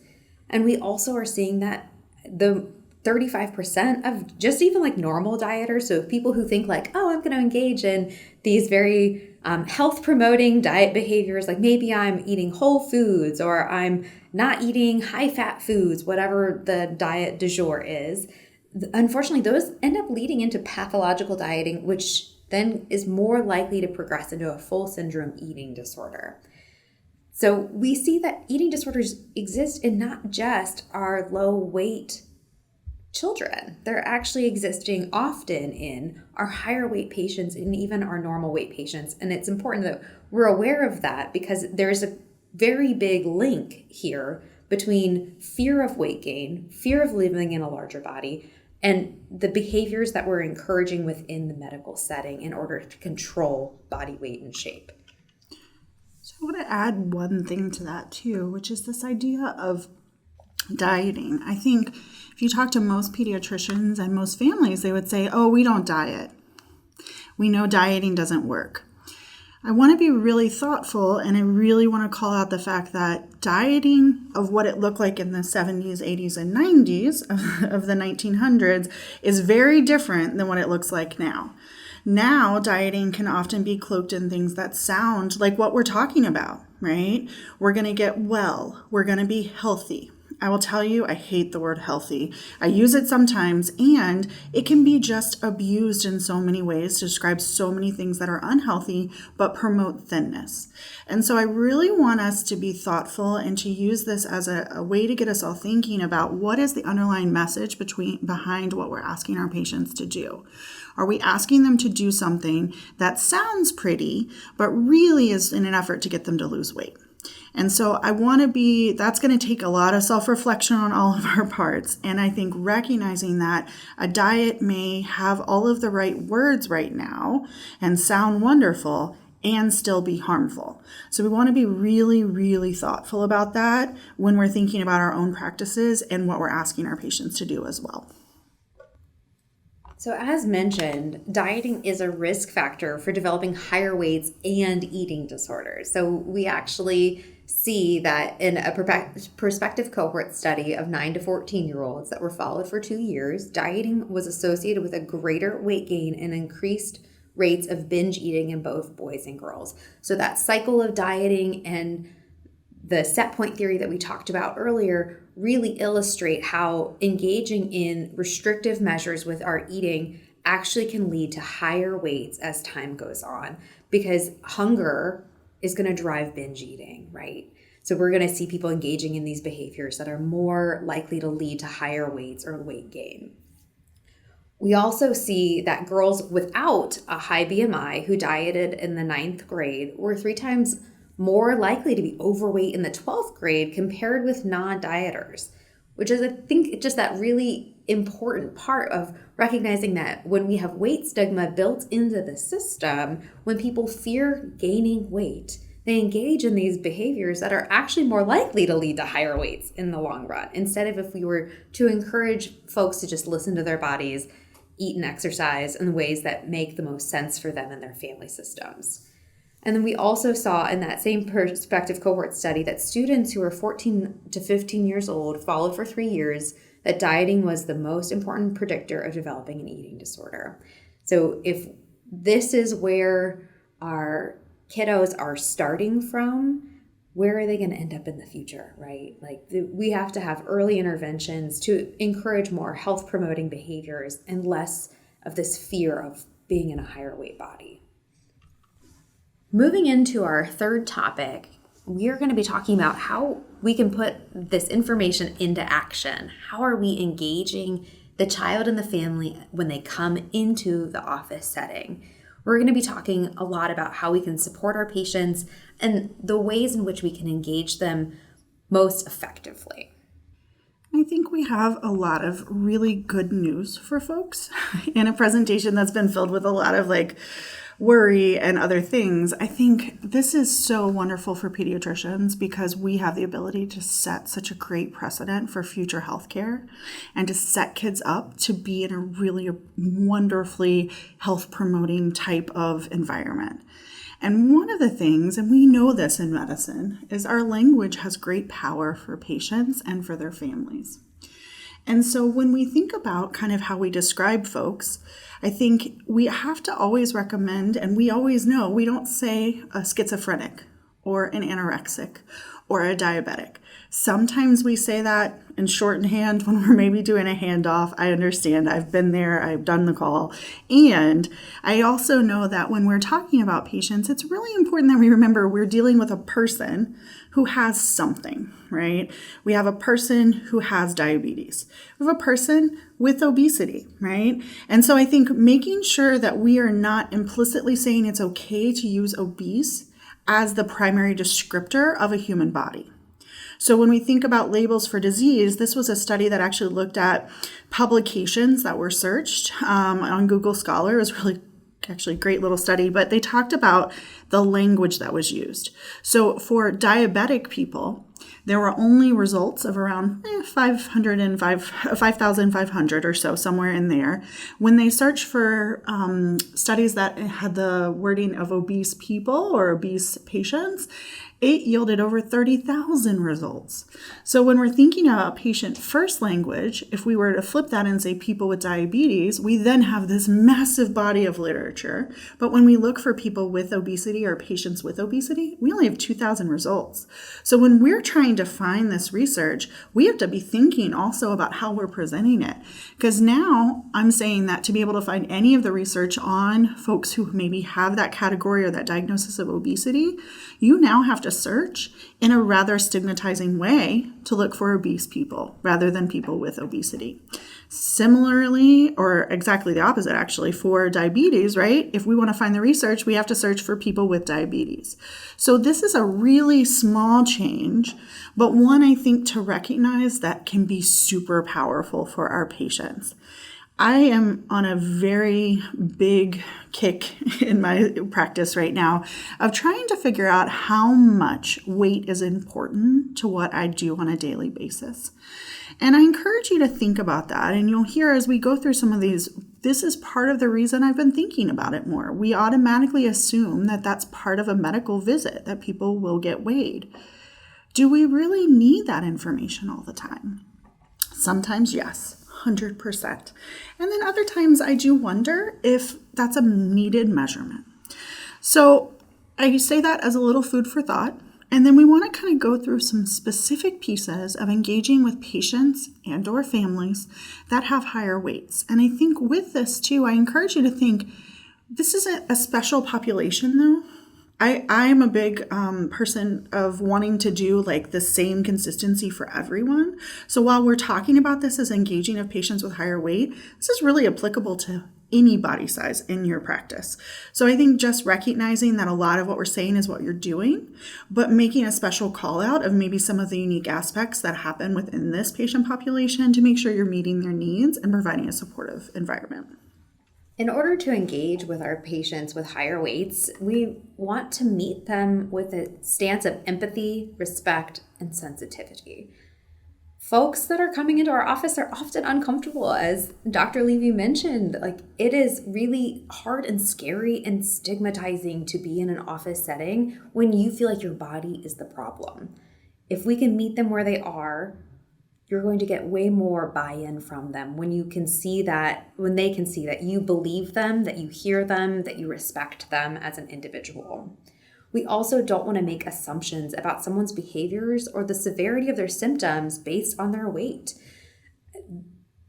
C: And we also are seeing that the 35% of just even like normal dieters, so people who think like, oh, I'm going to engage in these very health promoting diet behaviors, like maybe I'm eating whole foods or I'm not eating high fat foods, whatever the diet du jour is. Unfortunately, those end up leading into pathological dieting, which then is more likely to progress into a full syndrome eating disorder. So we see that eating disorders exist in not just our low weight children. They're actually existing often in our higher weight patients and even our normal weight patients. And it's important that we're aware of that because there's a very big link here between fear of weight gain, fear of living in a larger body, and the behaviors that we're encouraging within the medical setting in order to control body weight and shape.
B: So I want to add one thing to that too, which is this idea of dieting. I think if you talk to most pediatricians and most families, they would say, oh, we don't diet. We know dieting doesn't work. I want to be really thoughtful, and I really want to call out the fact that dieting of what it looked like in the 70s, 80s, and 90s of the 1900s is very different than what it looks like now. Now, dieting can often be cloaked in things that sound like what we're talking about, right? We're going to get well. We're going to be healthy. I will tell you, I hate the word healthy. I use it sometimes, and it can be just abused in so many ways to describe so many things that are unhealthy, but promote thinness. And so I really want us to be thoughtful and to use this as a way to get us all thinking about what is the underlying message behind what we're asking our patients to do. Are we asking them to do something that sounds pretty, but really is in an effort to get them to lose weight? And so that's going to take a lot of self-reflection on all of our parts. And I think recognizing that a diet may have all of the right words right now and sound wonderful and still be harmful. So we want to be really, really thoughtful about that when we're thinking about our own practices and what we're asking our patients to do as well.
C: So as mentioned, dieting is a risk factor for developing higher weights and eating disorders. So we actually see that in a prospective cohort study of 9 to 14-year-olds that were followed for 2 years, dieting was associated with a greater weight gain and increased rates of binge eating in both boys and girls. So that cycle of dieting and the set point theory that we talked about earlier really illustrate how engaging in restrictive measures with our eating actually can lead to higher weights as time goes on, because hunger is going to drive binge eating, right? So we're going to see people engaging in these behaviors that are more likely to lead to higher weights or weight gain. We also see that girls without a high BMI who dieted in the 9th grade were 3 times more likely to be overweight in the 12th grade compared with non-dieters, which is, I think, just that really important part of recognizing that when we have weight stigma built into the system, when people fear gaining weight, they engage in these behaviors that are actually more likely to lead to higher weights in the long run, instead of if we were to encourage folks to just listen to their bodies, eat and exercise in ways that make the most sense for them and their family systems. And then we also saw in that same prospective cohort study that students who were 14 to 15 years old, followed for 3 years, that dieting was the most important predictor of developing an eating disorder. So if this is where our kiddos are starting from, where are they going to end up in the future, right? We have to have early interventions to encourage more health promoting behaviors and less of this fear of being in a higher weight body. Moving into our third topic, we are going to be talking about how we can put this information into action. How are we engaging the child and the family when they come into the office setting? We're going to be talking a lot about how we can support our patients and the ways in which we can engage them most effectively.
B: I think we have a lot of really good news for folks in a presentation that's been filled with a lot of worry and other things. I think this is so wonderful for pediatricians because we have the ability to set such a great precedent for future healthcare and to set kids up to be in a really wonderfully health promoting type of environment. And one of the things, and we know this in medicine, is our language has great power for patients and for their families. And so when we think about kind of how we describe folks, I think we have to always recommend, and we always know, we don't say a schizophrenic or an anorexic or a diabetic. Sometimes we say that in shorthand when we're maybe doing a handoff. I understand. I've been there. I've done the call. And I also know that when we're talking about patients, it's really important that we remember we're dealing with a person who has something, right? We have a person who has diabetes. We have a person with obesity, right? And so I think making sure that we are not implicitly saying it's okay to use obese as the primary descriptor of a human body. So when we think about labels for disease, this was a study that actually looked at publications that were searched on Google Scholar. It was really actually a great little study, but they talked about the language that was used. So for diabetic people, there were only results of around 5,500 or so, somewhere in there. When they searched for studies that had the wording of obese people or obese patients, it yielded over 30,000 results. So when we're thinking about patient first language, if we were to flip that and say people with diabetes, we then have this massive body of literature. But when we look for people with obesity or patients with obesity, we only have 2,000 results. So when we're trying to find this research, we have to be thinking also about how we're presenting it. Because now I'm saying that to be able to find any of the research on folks who maybe have that category or that diagnosis of obesity, you now have to search in a rather stigmatizing way to look for obese people rather than people with obesity. Similarly, or exactly the opposite actually, for diabetes, right? If we want to find the research, we have to search for people with diabetes. So this is a really small change, but one I think to recognize that can be super powerful for our patients. I am on a very big kick in my practice right now of trying to figure out how much weight is important to what I do on a daily basis. And I encourage you to think about that. And you'll hear as we go through some of these, this is part of the reason I've been thinking about it more. We automatically assume that that's part of a medical visit, that people will get weighed. Do we really need that information all the time? Sometimes, yes. 100%. And then other times I do wonder if that's a needed measurement. So I say that as a little food for thought. And then we want to kind of go through some specific pieces of engaging with patients and or families that have higher weights. And I think with this too, I encourage you to think, this isn't a special population though. I'm a big person of wanting to do like the same consistency for everyone. So while we're talking about this as engaging of patients with higher weight, this is really applicable to any body size in your practice. So I think just recognizing that a lot of what we're saying is what you're doing, but making a special call out of maybe some of the unique aspects that happen within this patient population to make sure you're meeting their needs and providing a supportive environment.
C: In order to engage with our patients with higher weights, we want to meet them with a stance of empathy, respect, and sensitivity. Folks that are coming into our office are often uncomfortable, as Dr. Levy mentioned. Like, it is really hard and scary and stigmatizing to be in an office setting when you feel like your body is the problem. If we can meet them where they are, you're going to get way more buy-in from them when they can see that you believe them, that you hear them, that you respect them as an individual. We also don't want to make assumptions about someone's behaviors or the severity of their symptoms based on their weight.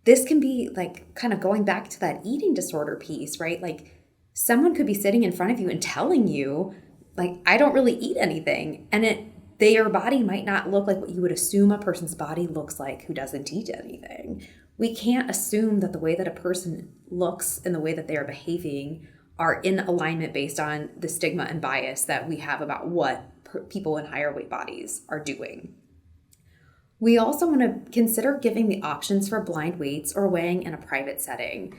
C: This can be like kind of going back to that eating disorder piece, right? Like, someone could be sitting in front of you and telling you, like, I don't really eat anything, and their body might not look like what you would assume a person's body looks like who doesn't eat anything. We can't assume that the way that a person looks and the way that they are behaving are in alignment based on the stigma and bias that we have about what people in higher weight bodies are doing. We also want to consider giving the options for blind weights or weighing in a private setting.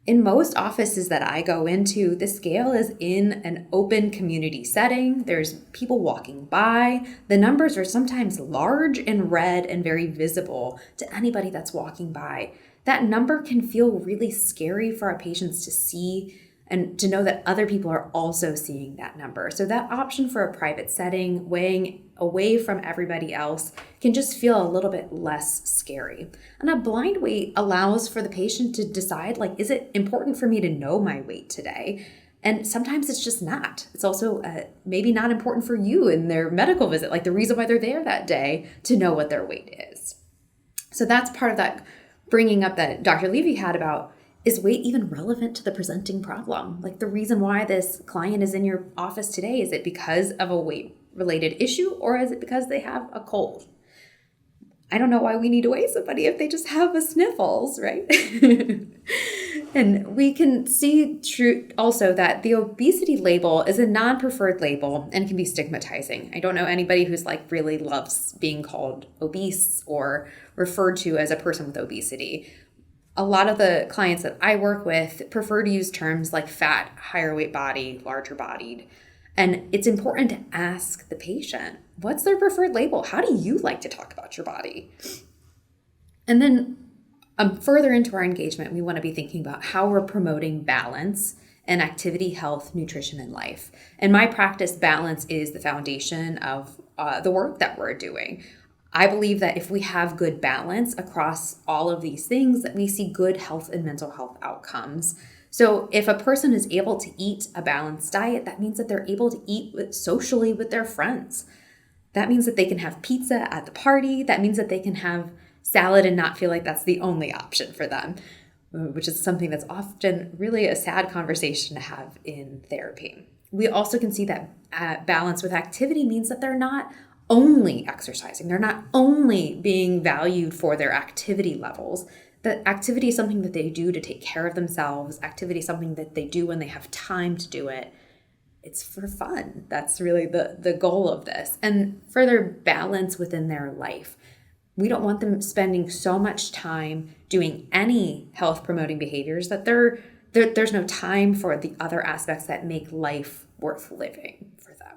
C: In most offices that I go into, the scale is in an open community setting. There's people walking by. The numbers are sometimes large and red and very visible to anybody that's walking by. That number can feel really scary for our patients to see and to know that other people are also seeing that number. So that option for a private setting, weighing away from everybody else, can just feel a little bit less scary. And a blind weight allows for the patient to decide, like, is it important for me to know my weight today? And sometimes it's just not. It's also maybe not important for you in their medical visit, like the reason why they're there that day, to know what their weight is. So that's part of that bringing up that Dr. Levy had about, is weight even relevant to the presenting problem? Like the reason why this client is in your office today, is it because of a weight-related issue, or is it because they have a cold? I don't know why we need to weigh somebody if they just have the sniffles, right? And we can see also that the obesity label is a non-preferred label and can be stigmatizing. I don't know anybody who's like really loves being called obese or referred to as a person with obesity. A lot of the clients that I work with prefer to use terms like fat, higher weight body, larger bodied. And it's important to ask the patient, what's their preferred label? How do you like to talk about your body? And then further into our engagement, we want to be thinking about how we're promoting balance and activity, health, nutrition, and life. In my practice, balance is the foundation of the work that we're doing. I believe that if we have good balance across all of these things, that we see good health and mental health outcomes. So if a person is able to eat a balanced diet, that means that they're able to eat socially with their friends. That means that they can have pizza at the party. That means that they can have salad and not feel like that's the only option for them, which is something that's often really a sad conversation to have in therapy. We also can see that balance with activity means that they're not only exercising. They're not only being valued for their activity levels. That activity is something that they do to take care of themselves. Activity is something that they do when they have time to do it. It's for fun. That's really the goal of this. And further balance within their life. We don't want them spending so much time doing any health promoting behaviors that there's no time for the other aspects that make life worth living for them.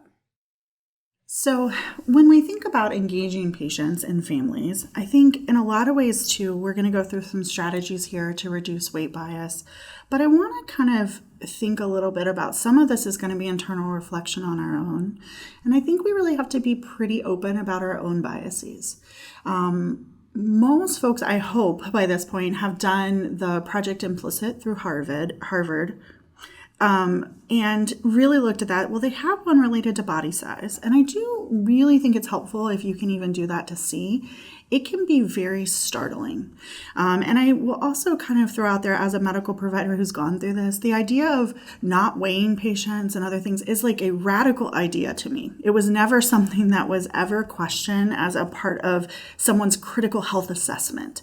B: So when we think about engaging patients and families, I think in a lot of ways too, we're going to go through some strategies here to reduce weight bias. But I want to kind of think a little bit about some of this is going to be internal reflection on our own. And I think we really have to be pretty open about our own biases. Most folks, I hope by this point, have done the Project Implicit through Harvard. And really looked at that. Well, they have one related to body size. And I do really think it's helpful if you can even do that to see. It can be very startling. And I will also kind of throw out there as a medical provider who's gone through this, the idea of not weighing patients and other things is like a radical idea to me. It was never something that was ever questioned as a part of someone's critical health assessment.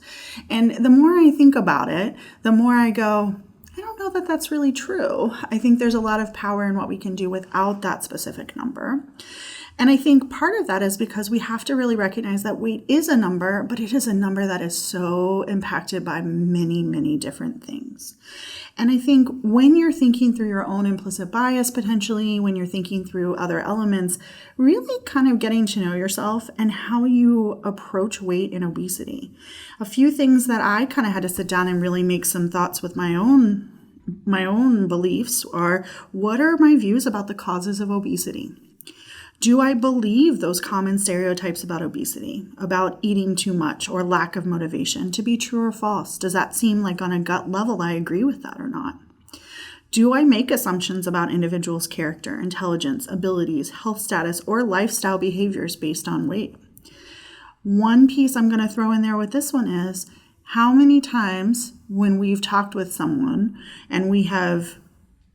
B: And the more I think about it, the more I go, I don't know that that's really true. I think there's a lot of power in what we can do without that specific number. And I think part of that is because we have to really recognize that weight is a number, but it is a number that is so impacted by many, many different things. And I think when you're thinking through your own implicit bias, potentially, when you're thinking through other elements, really kind of getting to know yourself and how you approach weight and obesity. A few things that I kind of had to sit down and really make some thoughts with my own beliefs are, what are my views about the causes of obesity? Do I believe those common stereotypes about obesity, about eating too much or lack of motivation to be true or false? Does that seem like on a gut level I agree with that or not? Do I make assumptions about individuals' character, intelligence, abilities, health status, or lifestyle behaviors based on weight? One piece I'm going to throw in there with this one is, how many times when we've talked with someone and we have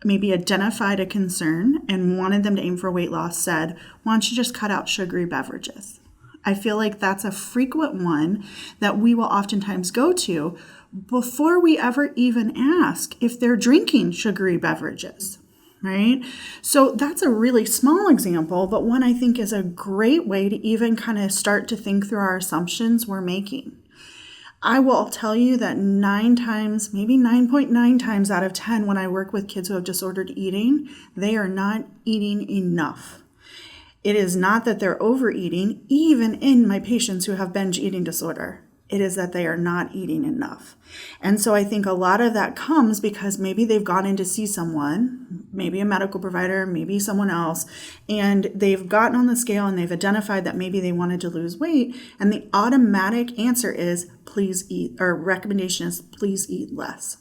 B: maybe identified a concern and wanted them to aim for weight loss, said, why don't you just cut out sugary beverages? I feel like that's a frequent one that we will oftentimes go to before we ever even ask if they're drinking sugary beverages, right? So that's a really small example, but one I think is a great way to even kind of start to think through our assumptions we're making. I will tell you that 9 times, maybe 9.9 times out of 10, when I work with kids who have disordered eating, they are not eating enough. It is not that they're overeating, even in my patients who have binge eating disorder. It is that they are not eating enough. And so I think a lot of that comes because maybe they've gone in to see someone, maybe a medical provider, maybe someone else, and they've gotten on the scale and they've identified that maybe they wanted to lose weight. And the automatic answer is please eat, or recommendation is please eat less.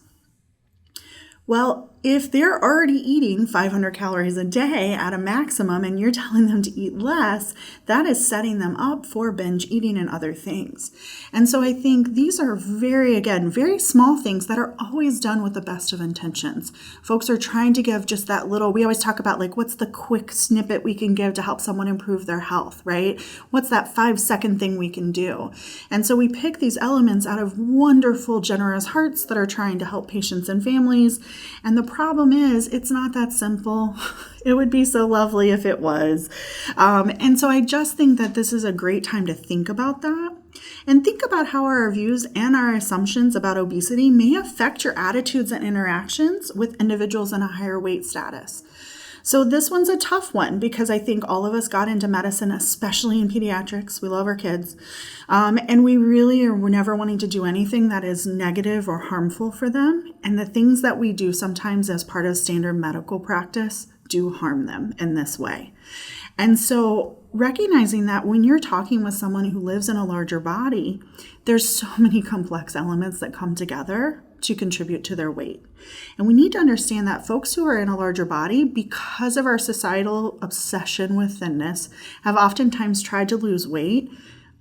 B: Well, if they're already eating 500 calories a day at a maximum and you're telling them to eat less, that is setting them up for binge eating and other things. And so I think these are very small things that are always done with the best of intentions. Folks are trying to give just that little, we always talk about like, what's the quick snippet we can give to help someone improve their health, right? What's that 5-second thing we can do? And so we pick these elements out of wonderful, generous hearts that are trying to help patients and families. And the problem is, it's not that simple. It would be so lovely if it was. And so I just think that this is a great time to think about that and think about how our views and our assumptions about obesity may affect your attitudes and interactions with individuals in a higher weight status. So this one's a tough one because I think all of us got into medicine, especially in pediatrics. We love our kids. And we really are never wanting to do anything that is negative or harmful for them. And the things that we do sometimes as part of standard medical practice do harm them in this way. And so recognizing that when you're talking with someone who lives in a larger body, there's so many complex elements that come together to contribute to their weight. And we need to understand that folks who are in a larger body, because of our societal obsession with thinness, have oftentimes tried to lose weight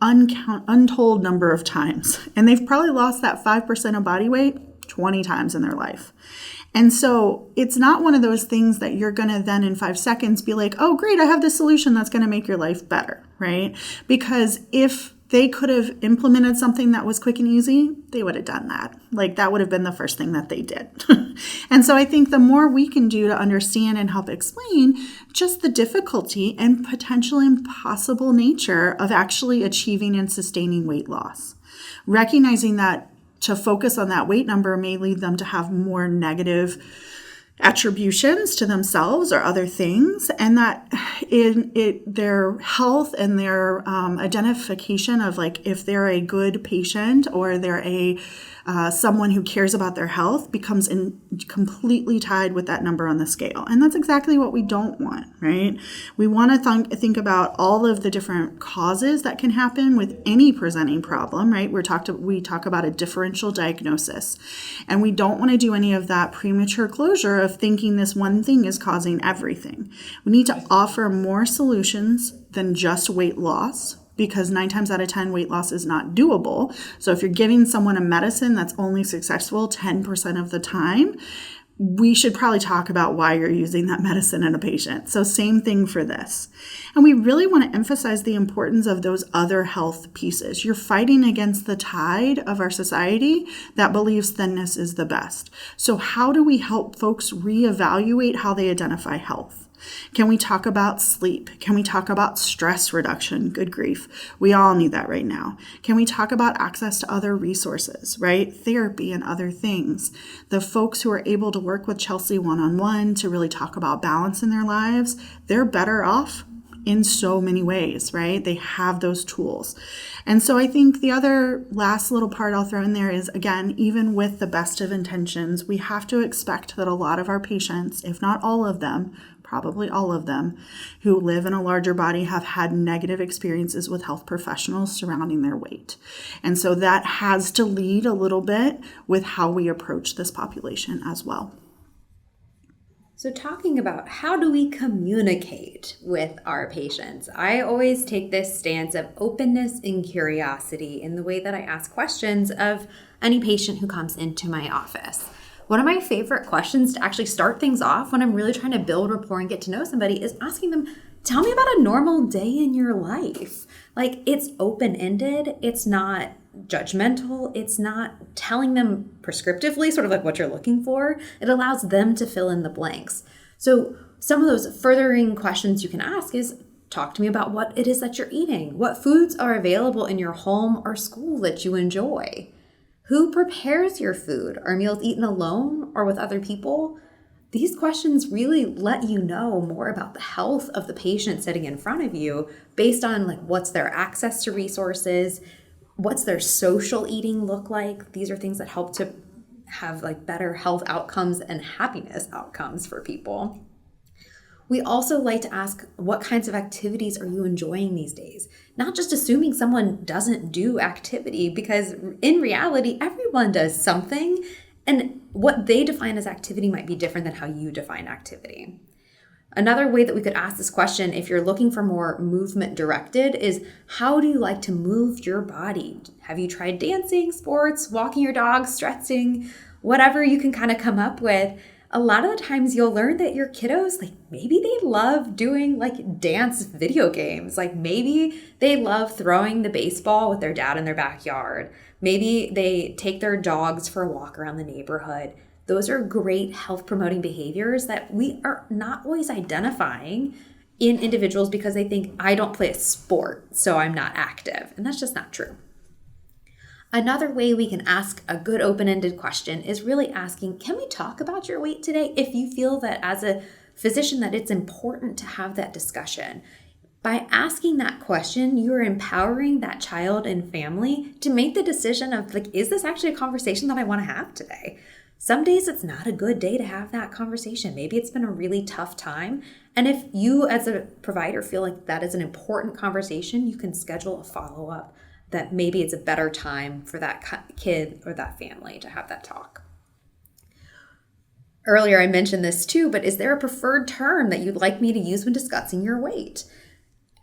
B: untold number of times. And they've probably lost that 5% of body weight 20 times in their life. And so it's not one of those things that you're going to then in 5 seconds be like, oh, great, I have this solution that's going to make your life better, right? Because if they could have implemented something that was quick and easy, they would have done that. Like that would have been the first thing that they did. And so I think the more we can do to understand and help explain just the difficulty and potential impossible nature of actually achieving and sustaining weight loss, recognizing that to focus on that weight number may lead them to have more negative attributions to themselves or other things, and that their health and their identification of like if they're a good patient or they're a someone who cares about their health becomes completely tied with that number on the scale. And that's exactly what we don't want, right? We want to think about all of the different causes that can happen with any presenting problem, right? We talk about a differential diagnosis, and we don't want to do any of that premature closure of thinking this one thing is causing everything. We need to offer more solutions than just weight loss, because 9 times out of 10, weight loss is not doable. So if you're giving someone a medicine that's only successful 10% of the time, we should probably talk about why you're using that medicine in a patient. So same thing for this. And we really want to emphasize the importance of those other health pieces. You're fighting against the tide of our society that believes thinness is the best. So how do we help folks reevaluate how they identify health? Can we talk about sleep? Can we talk about stress reduction? Good grief. We all need that right now. Can we talk about access to other resources, right? Therapy and other things. The folks who are able to work with Chelsea one-on-one to really talk about balance in their lives, they're better off in so many ways, right? They have those tools. And so I think the other last little part I'll throw in there is, again, even with the best of intentions, we have to expect that a lot of our patients, if not all of them, probably all of them, who live in a larger body have had negative experiences with health professionals surrounding their weight. And so that has to lead a little bit with how we approach this population as well.
C: So talking about how do we communicate with our patients, I always take this stance of openness and curiosity in the way that I ask questions of any patient who comes into my office. One of my favorite questions to actually start things off when I'm really trying to build rapport and get to know somebody is asking them, tell me about a normal day in your life. Like, it's open-ended. It's not judgmental. It's not telling them prescriptively sort of like what you're looking for. It allows them to fill in the blanks. So some of those furthering questions you can ask is, talk to me about what it is that you're eating. What foods are available in your home or school that you enjoy? Who prepares your food? Are meals eaten alone or with other people? These questions really let you know more about the health of the patient sitting in front of you based on like what's their access to resources, what's their social eating look like. These are things that help to have like better health outcomes and happiness outcomes for people. We also like to ask, what kinds of activities are you enjoying these days? Not just assuming someone doesn't do activity, because in reality, everyone does something. And what they define as activity might be different than how you define activity. Another way that we could ask this question, if you're looking for more movement directed, is how do you like to move your body? Have you tried dancing, sports, walking your dog, stretching, whatever you can kind of come up with? A lot of the times you'll learn that your kiddos, like maybe they love doing like dance video games. Like maybe they love throwing the baseball with their dad in their backyard. Maybe they take their dogs for a walk around the neighborhood. Those are great health promoting behaviors that we are not always identifying in individuals because they think, I don't play a sport, so I'm not active. And that's just not true. Another way we can ask a good open-ended question is really asking, can we talk about your weight today? If you feel that as a physician that it's important to have that discussion. By asking that question, you're empowering that child and family to make the decision of like, is this actually a conversation that I want to have today? Some days it's not a good day to have that conversation. Maybe it's been a really tough time. And if you as a provider feel like that is an important conversation, you can schedule a follow-up that maybe it's a better time for that kid or that family to have that talk. Earlier I mentioned this too, but is there a preferred term that you'd like me to use when discussing your weight?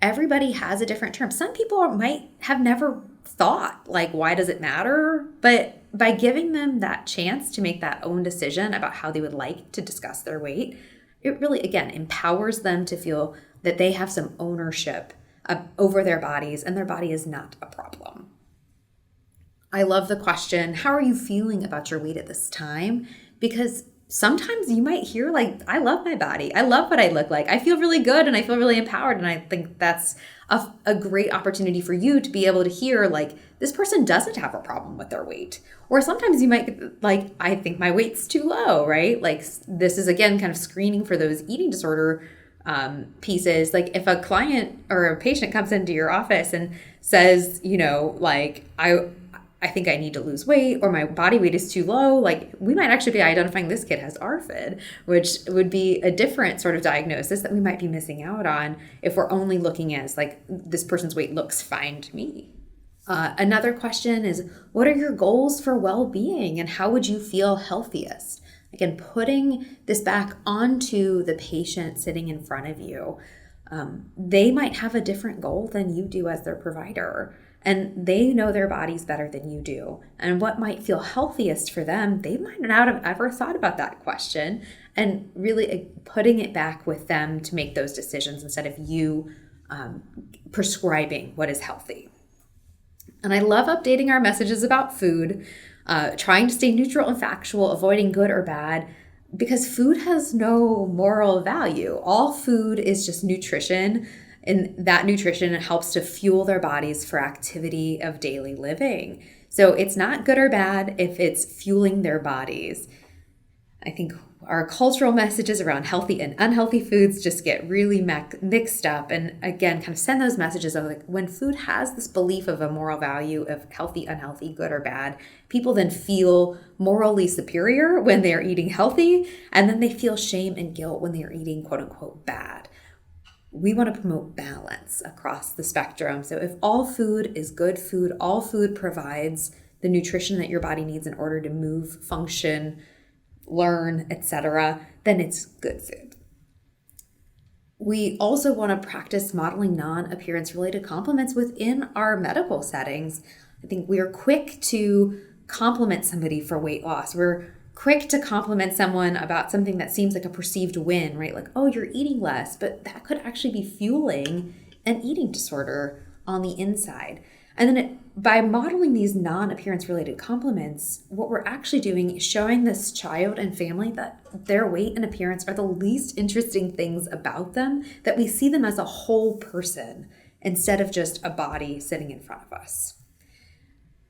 C: Everybody has a different term. Some people might have never thought, like, why does it matter? But by giving them that chance to make that own decision about how they would like to discuss their weight, it really, again, empowers them to feel that they have some ownership over their bodies and their body is not a problem. I love the question, how are you feeling about your weight at this time? Because sometimes you might hear like, I love my body. I love what I look like. I feel really good and I feel really empowered. And I think that's a great opportunity for you to be able to hear like, this person doesn't have a problem with their weight. Or sometimes you might like, I think my weight's too low, right? Like this is again, kind of screening for those eating disorder pieces. Like if a client or a patient comes into your office and says, you know, like, I think I need to lose weight or my body weight is too low, like we might actually be identifying this kid has ARFID, which would be a different sort of diagnosis that we might be missing out on if we're only looking as like, this person's weight looks fine to me. Another question is, what are your goals for well-being and how would you feel healthiest? Again, putting this back onto the patient sitting in front of you. They might have a different goal than you do as their provider. And they know their bodies better than you do. And what might feel healthiest for them, they might not have ever thought about that question. And really putting it back with them to make those decisions instead of you prescribing what is healthy. And I love updating our messages about food, trying to stay neutral and factual, avoiding good or bad, because food has no moral value. All food is just nutrition. And that nutrition helps to fuel their bodies for activity of daily living. So it's not good or bad if it's fueling their bodies. I think our cultural messages around healthy and unhealthy foods just get really mixed up. And again, kind of send those messages of like when food has this belief of a moral value of healthy, unhealthy, good or bad, people then feel morally superior when they're eating healthy. And then they feel shame and guilt when they're eating quote unquote bad. We want to promote balance across the spectrum. So if all food is good food, all food provides the nutrition that your body needs in order to move, function, learn, etc., then it's good food. We also want to practice modeling non-appearance related compliments within our medical settings. I think we are quick to compliment somebody for weight loss. We're quick to compliment someone about something that seems like a perceived win, right? Like, oh, you're eating less, but that could actually be fueling an eating disorder on the inside. And then by modeling these non-appearance related compliments, what we're actually doing is showing this child and family that their weight and appearance are the least interesting things about them, that we see them as a whole person instead of just a body sitting in front of us.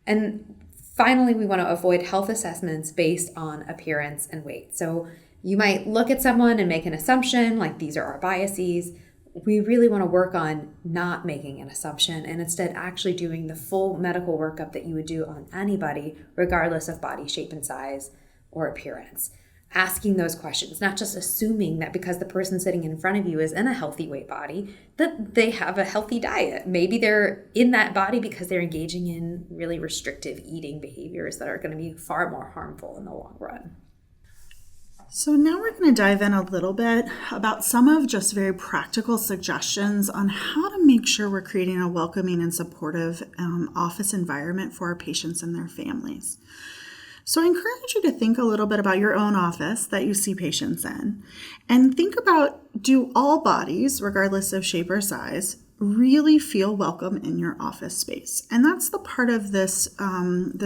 C: And finally, we want to avoid health assessments based on appearance and weight. So you might look at someone and make an assumption, like these are our biases. We really want to work on not making an assumption and instead actually doing the full medical workup that you would do on anybody, regardless of body shape and size or appearance. asking those questions, not just assuming that because the person sitting in front of you is in a healthy weight body, that they have a healthy diet. Maybe they're in that body because they're engaging in really restrictive eating behaviors that are going to be far more harmful in the long run.
B: So now we're going to dive in a little bit about some of just very practical suggestions on how to make sure we're creating a welcoming and supportive office environment for our patients and their families. So I encourage you to think a little bit about your own office that you see patients in, and think about, do all bodies, regardless of shape or size, really feel welcome in your office space? And that's the part of this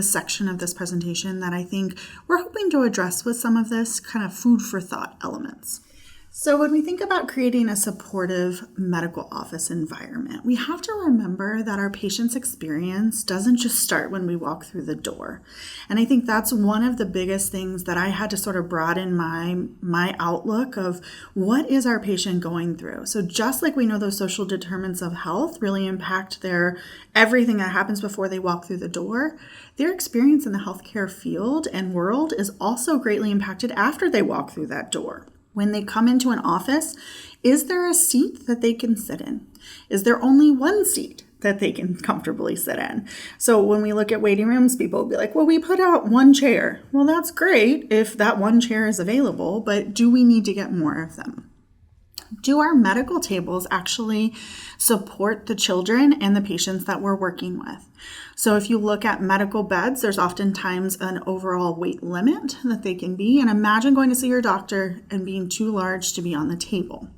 B: section of this presentation that I think we're hoping to address with some of this kind of food for thought elements. So when we think about creating a supportive medical office environment, we have to remember that our patient's experience doesn't just start when we walk through the door. And I think that's one of the biggest things that I had to sort of broaden my outlook of what is our patient going through. So just like we know those social determinants of health really impact everything that happens before they walk through the door, their experience in the healthcare field and world is also greatly impacted after they walk through that door. When they come into an office, is there a seat that they can sit in? Is there only one seat that they can comfortably sit in? So when we look at waiting rooms, people will be like, well, we put out one chair. Well, that's great if that one chair is available, but do we need to get more of them? Do our medical tables actually support the children and the patients that we're working with? So if you look at medical beds, there's oftentimes an overall weight limit that they can be. And imagine going to see your doctor and being too large to be on the table.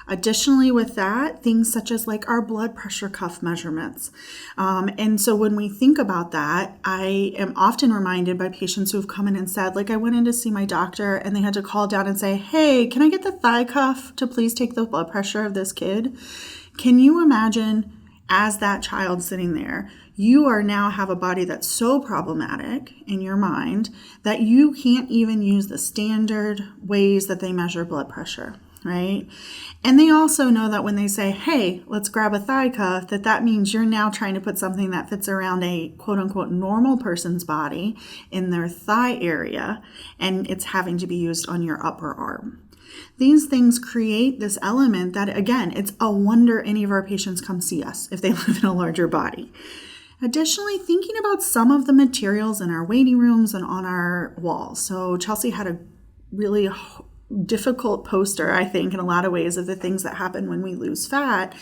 B: Additionally, with that, things such as like our blood pressure cuff measurements. And so when we think about that, I am often reminded by patients who have come in and said, like, I went in to see my doctor and they had to call down and say, hey, can I get the thigh cuff to please take the blood pressure of this kid? Can you imagine as that child sitting there, you are now have a body that's so problematic in your mind that you can't even use the standard ways that they measure blood pressure, right? And they also know that when they say, hey, let's grab a thigh cuff, that means you're now trying to put something that fits around a quote unquote normal person's body in their thigh area, and it's having to be used on your upper arm. These things create this element that, again, it's a wonder any of our patients come see us if they live in a larger body. Additionally, thinking about some of the materials in our waiting rooms and on our walls. So Chelsea had a really difficult poster, I think, in a lot of ways of the things that happen when we lose fat.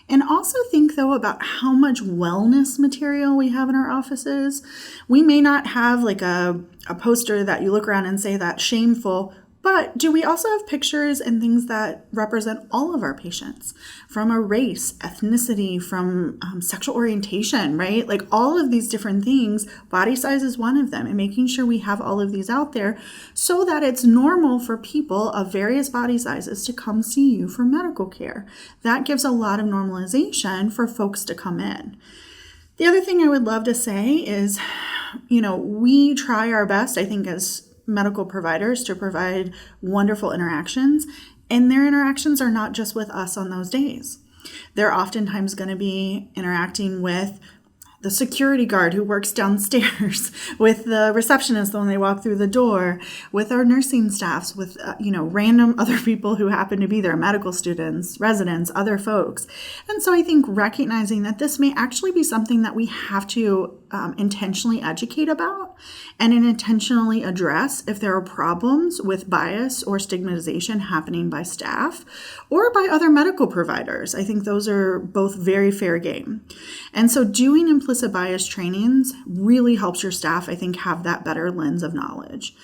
B: And also think, though, about how much wellness material we have in our offices. We may not have like a poster that you look around and say that's shameful, but do we also have pictures and things that represent all of our patients from a race, ethnicity, from sexual orientation, right? Like all of these different things, body size is one of them, and making sure we have all of these out there so that it's normal for people of various body sizes to come see you for medical care. That gives a lot of normalization for folks to come in. The other thing I would love to say is, we try our best, I think, as medical providers to provide wonderful interactions, and their interactions are not just with us on those days. They're oftentimes going to be interacting with the security guard who works downstairs, with the receptionist when they walk through the door, with our nursing staffs, with random other people who happen to be there, medical students, residents, other folks. And so I think recognizing that this may actually be something that we have to intentionally educate about and intentionally address if there are problems with bias or stigmatization happening by staff or by other medical providers. I think those are both very fair game. And so doing implicit bias trainings really helps your staff, I think, have that better lens of knowledge.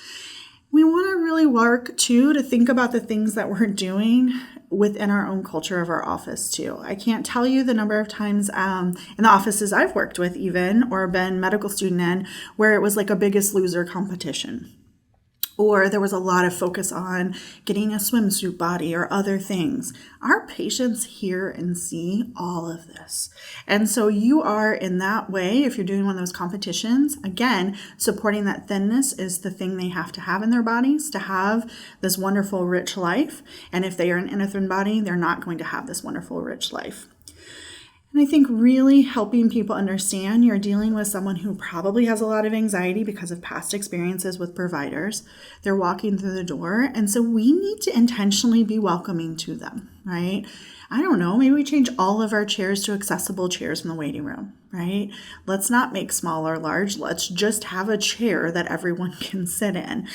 B: We want to really work, too, to think about the things that we're doing within our own culture of our office, too. I can't tell you the number of times in the offices I've worked with even, or been medical student in, where it was like a Biggest Loser competition. Or there was a lot of focus on getting a swimsuit body or other things. Our patients hear and see all of this. And so you are in that way, if you're doing one of those competitions, again, supporting that thinness is the thing they have to have in their bodies to have this wonderful, rich life. And if they are in a thin body, they're not going to have this wonderful, rich life. And I think really helping people understand you're dealing with someone who probably has a lot of anxiety because of past experiences with providers. They're walking through the door. And so we need to intentionally be welcoming to them, right? I don't know, maybe we change all of our chairs to accessible chairs in the waiting room, right? Let's not make small or large. Let's just have a chair that everyone can sit in.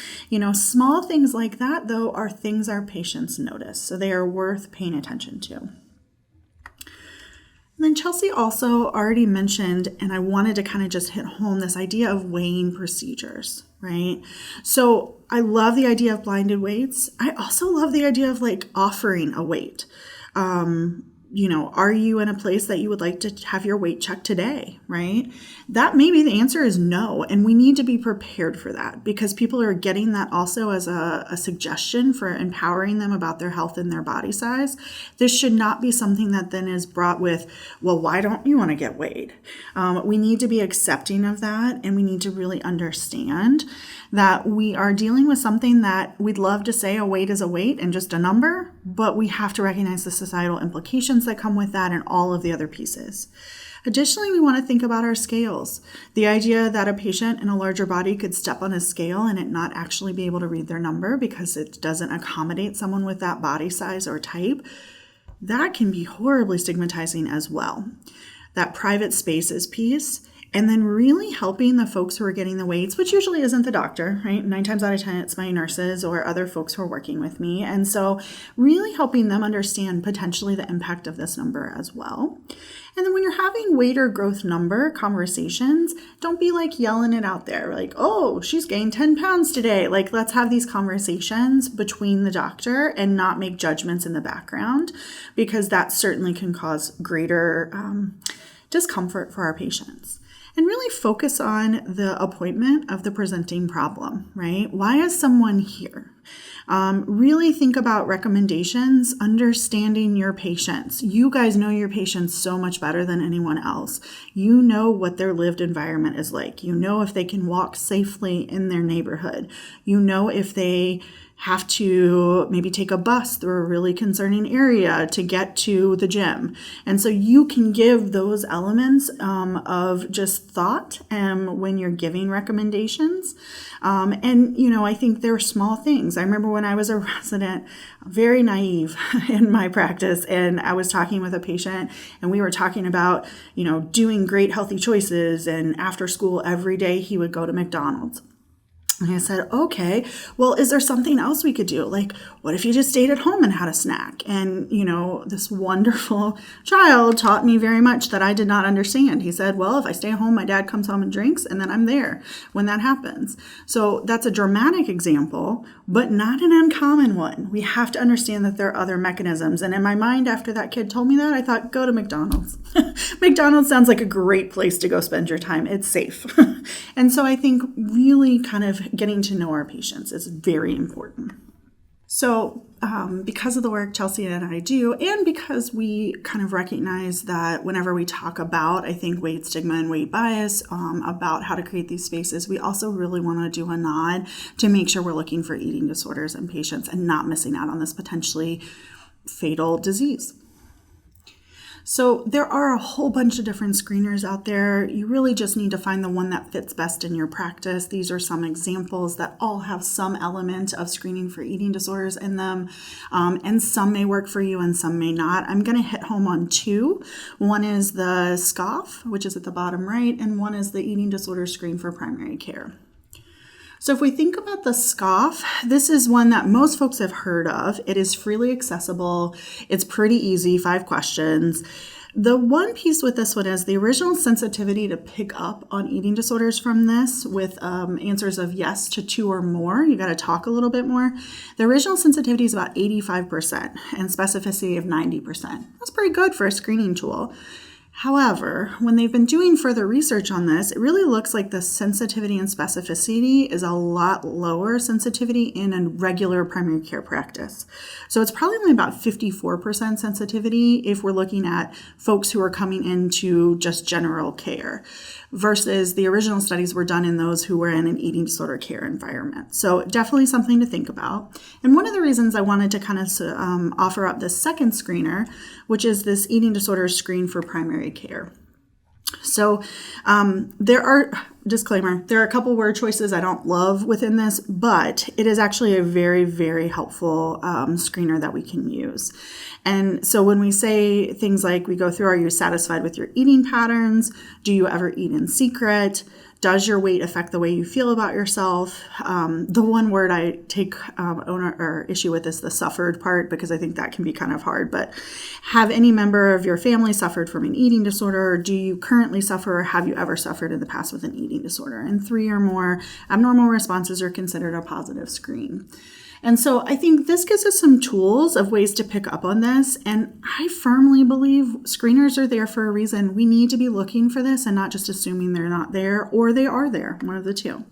B: Small things like that, though, are things our patients notice. So they are worth paying attention to. And then Chelsea also already mentioned, and I wanted to kind of just hit home this idea of weighing procedures, right? So I love the idea of blinded weights. I also love the idea of offering a weight. Are you in a place that you would like to have your weight checked today, right? That maybe the answer is no. And we need to be prepared for that because people are getting that also as a suggestion for empowering them about their health and their body size. This should not be something that then is brought with, well, why don't you want to get weighed? We need to be accepting of that. And we need to really understand that we are dealing with something that we'd love to say a weight is a weight and just a number, but we have to recognize the societal implications that come with that and all of the other pieces. Additionally, we want to think about our scales. The idea that a patient in a larger body could step on a scale and it not actually be able to read their number because it doesn't accommodate someone with that body size or type, that can be horribly stigmatizing as well. That private spaces piece. And then really helping the folks who are getting the weights, which usually isn't the doctor, right? 9 times out of 10, it's my nurses or other folks who are working with me. And so really helping them understand potentially the impact of this number as well. And then when you're having weight or growth number conversations, don't be yelling it out there. Oh, she's gained 10 pounds today. Let's have these conversations between the doctor and not make judgments in the background, because that certainly can cause greater discomfort for our patients. And really focus on the appointment of the presenting problem, right? Why is someone here? Really think about recommendations, understanding your patients. You guys know your patients so much better than anyone else. You know what their lived environment is like. You know if they can walk safely in their neighborhood. You know if they have to maybe take a bus through a really concerning area to get to the gym. And so you can give those elements of just thought when you're giving recommendations. I think they're small things. I remember when I was a resident, very naive in my practice, and I was talking with a patient and we were talking about, doing great healthy choices, and after school every day he would go to McDonald's. And I said, okay, well, is there something else we could do? What if you just stayed at home and had a snack? And, this wonderful child taught me very much that I did not understand. He said, well, if I stay at home, my dad comes home and drinks, and then I'm there when that happens. So that's a dramatic example, but not an uncommon one. We have to understand that there are other mechanisms. And in my mind, after that kid told me that, I thought, go to McDonald's. McDonald's sounds like a great place to go spend your time. It's safe. And so I think really kind of getting to know our patients is very important. So because of the work Chelsea and I do, and because we kind of recognize that whenever we talk about, I think, weight stigma and weight bias, about how to create these spaces, we also really want to do a nod to make sure we're looking for eating disorders in patients and not missing out on this potentially fatal disease. So there are a whole bunch of different screeners out there. You really just need to find the one that fits best in your practice. These are some examples that all have some element of screening for eating disorders in them. And some may work for you and some may not. I'm going to hit home on 2. One is the SCOFF, which is at the bottom right, and one is the Eating Disorder Screen for Primary Care. So if we think about the SCOFF, this is one that most folks have heard of. It is freely accessible. It's pretty easy, 5 questions. The one piece with this one is the original sensitivity to pick up on eating disorders from this with answers of yes to 2 or more. You got to talk a little bit more. The original sensitivity is about 85% and specificity of 90%. That's pretty good for a screening tool. However, when they've been doing further research on this, it really looks like the sensitivity and specificity is a lot lower sensitivity in a regular primary care practice. So it's probably only about 54% sensitivity if we're looking at folks who are coming into just general care, versus the original studies were done in those who were in an eating disorder care environment. So definitely something to think about. And one of the reasons I wanted to kind of offer up this second screener, which is this eating disorder screen for primary primary care. So there are a couple word choices I don't love within this, but it is actually a very, very helpful screener that we can use. And so when we say things like we go through, are you satisfied with your eating patterns? Do you ever eat in secret? Does your weight affect the way you feel about yourself? The one word I take issue with is the suffered part, because I think that can be kind of hard. But have any member of your family suffered from an eating disorder? Or do you currently suffer, or have you ever suffered in the past with an eating disorder? And 3 or more abnormal responses are considered a positive screen. And so I think this gives us some tools of ways to pick up on this. And I firmly believe screeners are there for a reason. We need to be looking for this and not just assuming they're not there, or they are there, one of the two.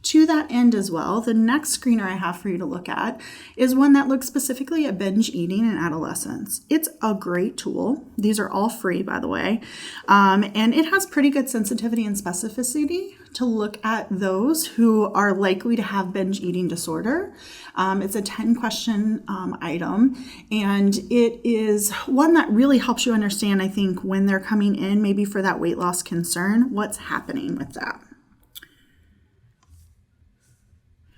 B: To that end as well, the next screener I have for you to look at is one that looks specifically at binge eating in adolescents. It's a great tool. These are all free, by the way. And it has pretty good sensitivity and specificity to look at those who are likely to have binge eating disorder. It's a 10-question item, and it is one that really helps you understand, I think, when they're coming in, maybe for that weight loss concern, what's happening with that.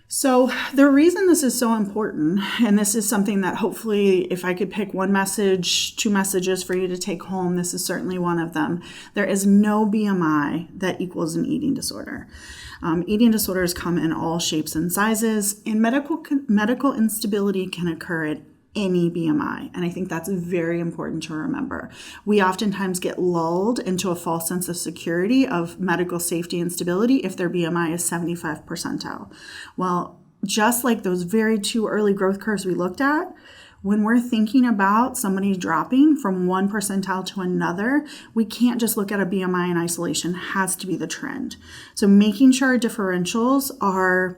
B: So the reason this is so important, and this is something that hopefully if I could pick one message, 2 messages for you to take home, this is certainly one of them. There is no BMI that equals an eating disorder. Eating disorders come in all shapes and sizes, and medical instability can occur at any BMI. And I think that's very important to remember. We oftentimes get lulled into a false sense of security of medical safety and stability if their BMI is 75 percentile. Well, just like those very 2 early growth curves we looked at, when we're thinking about somebody dropping from one percentile to another, we can't just look at a BMI in isolation. It has to be the trend. So making sure our differentials are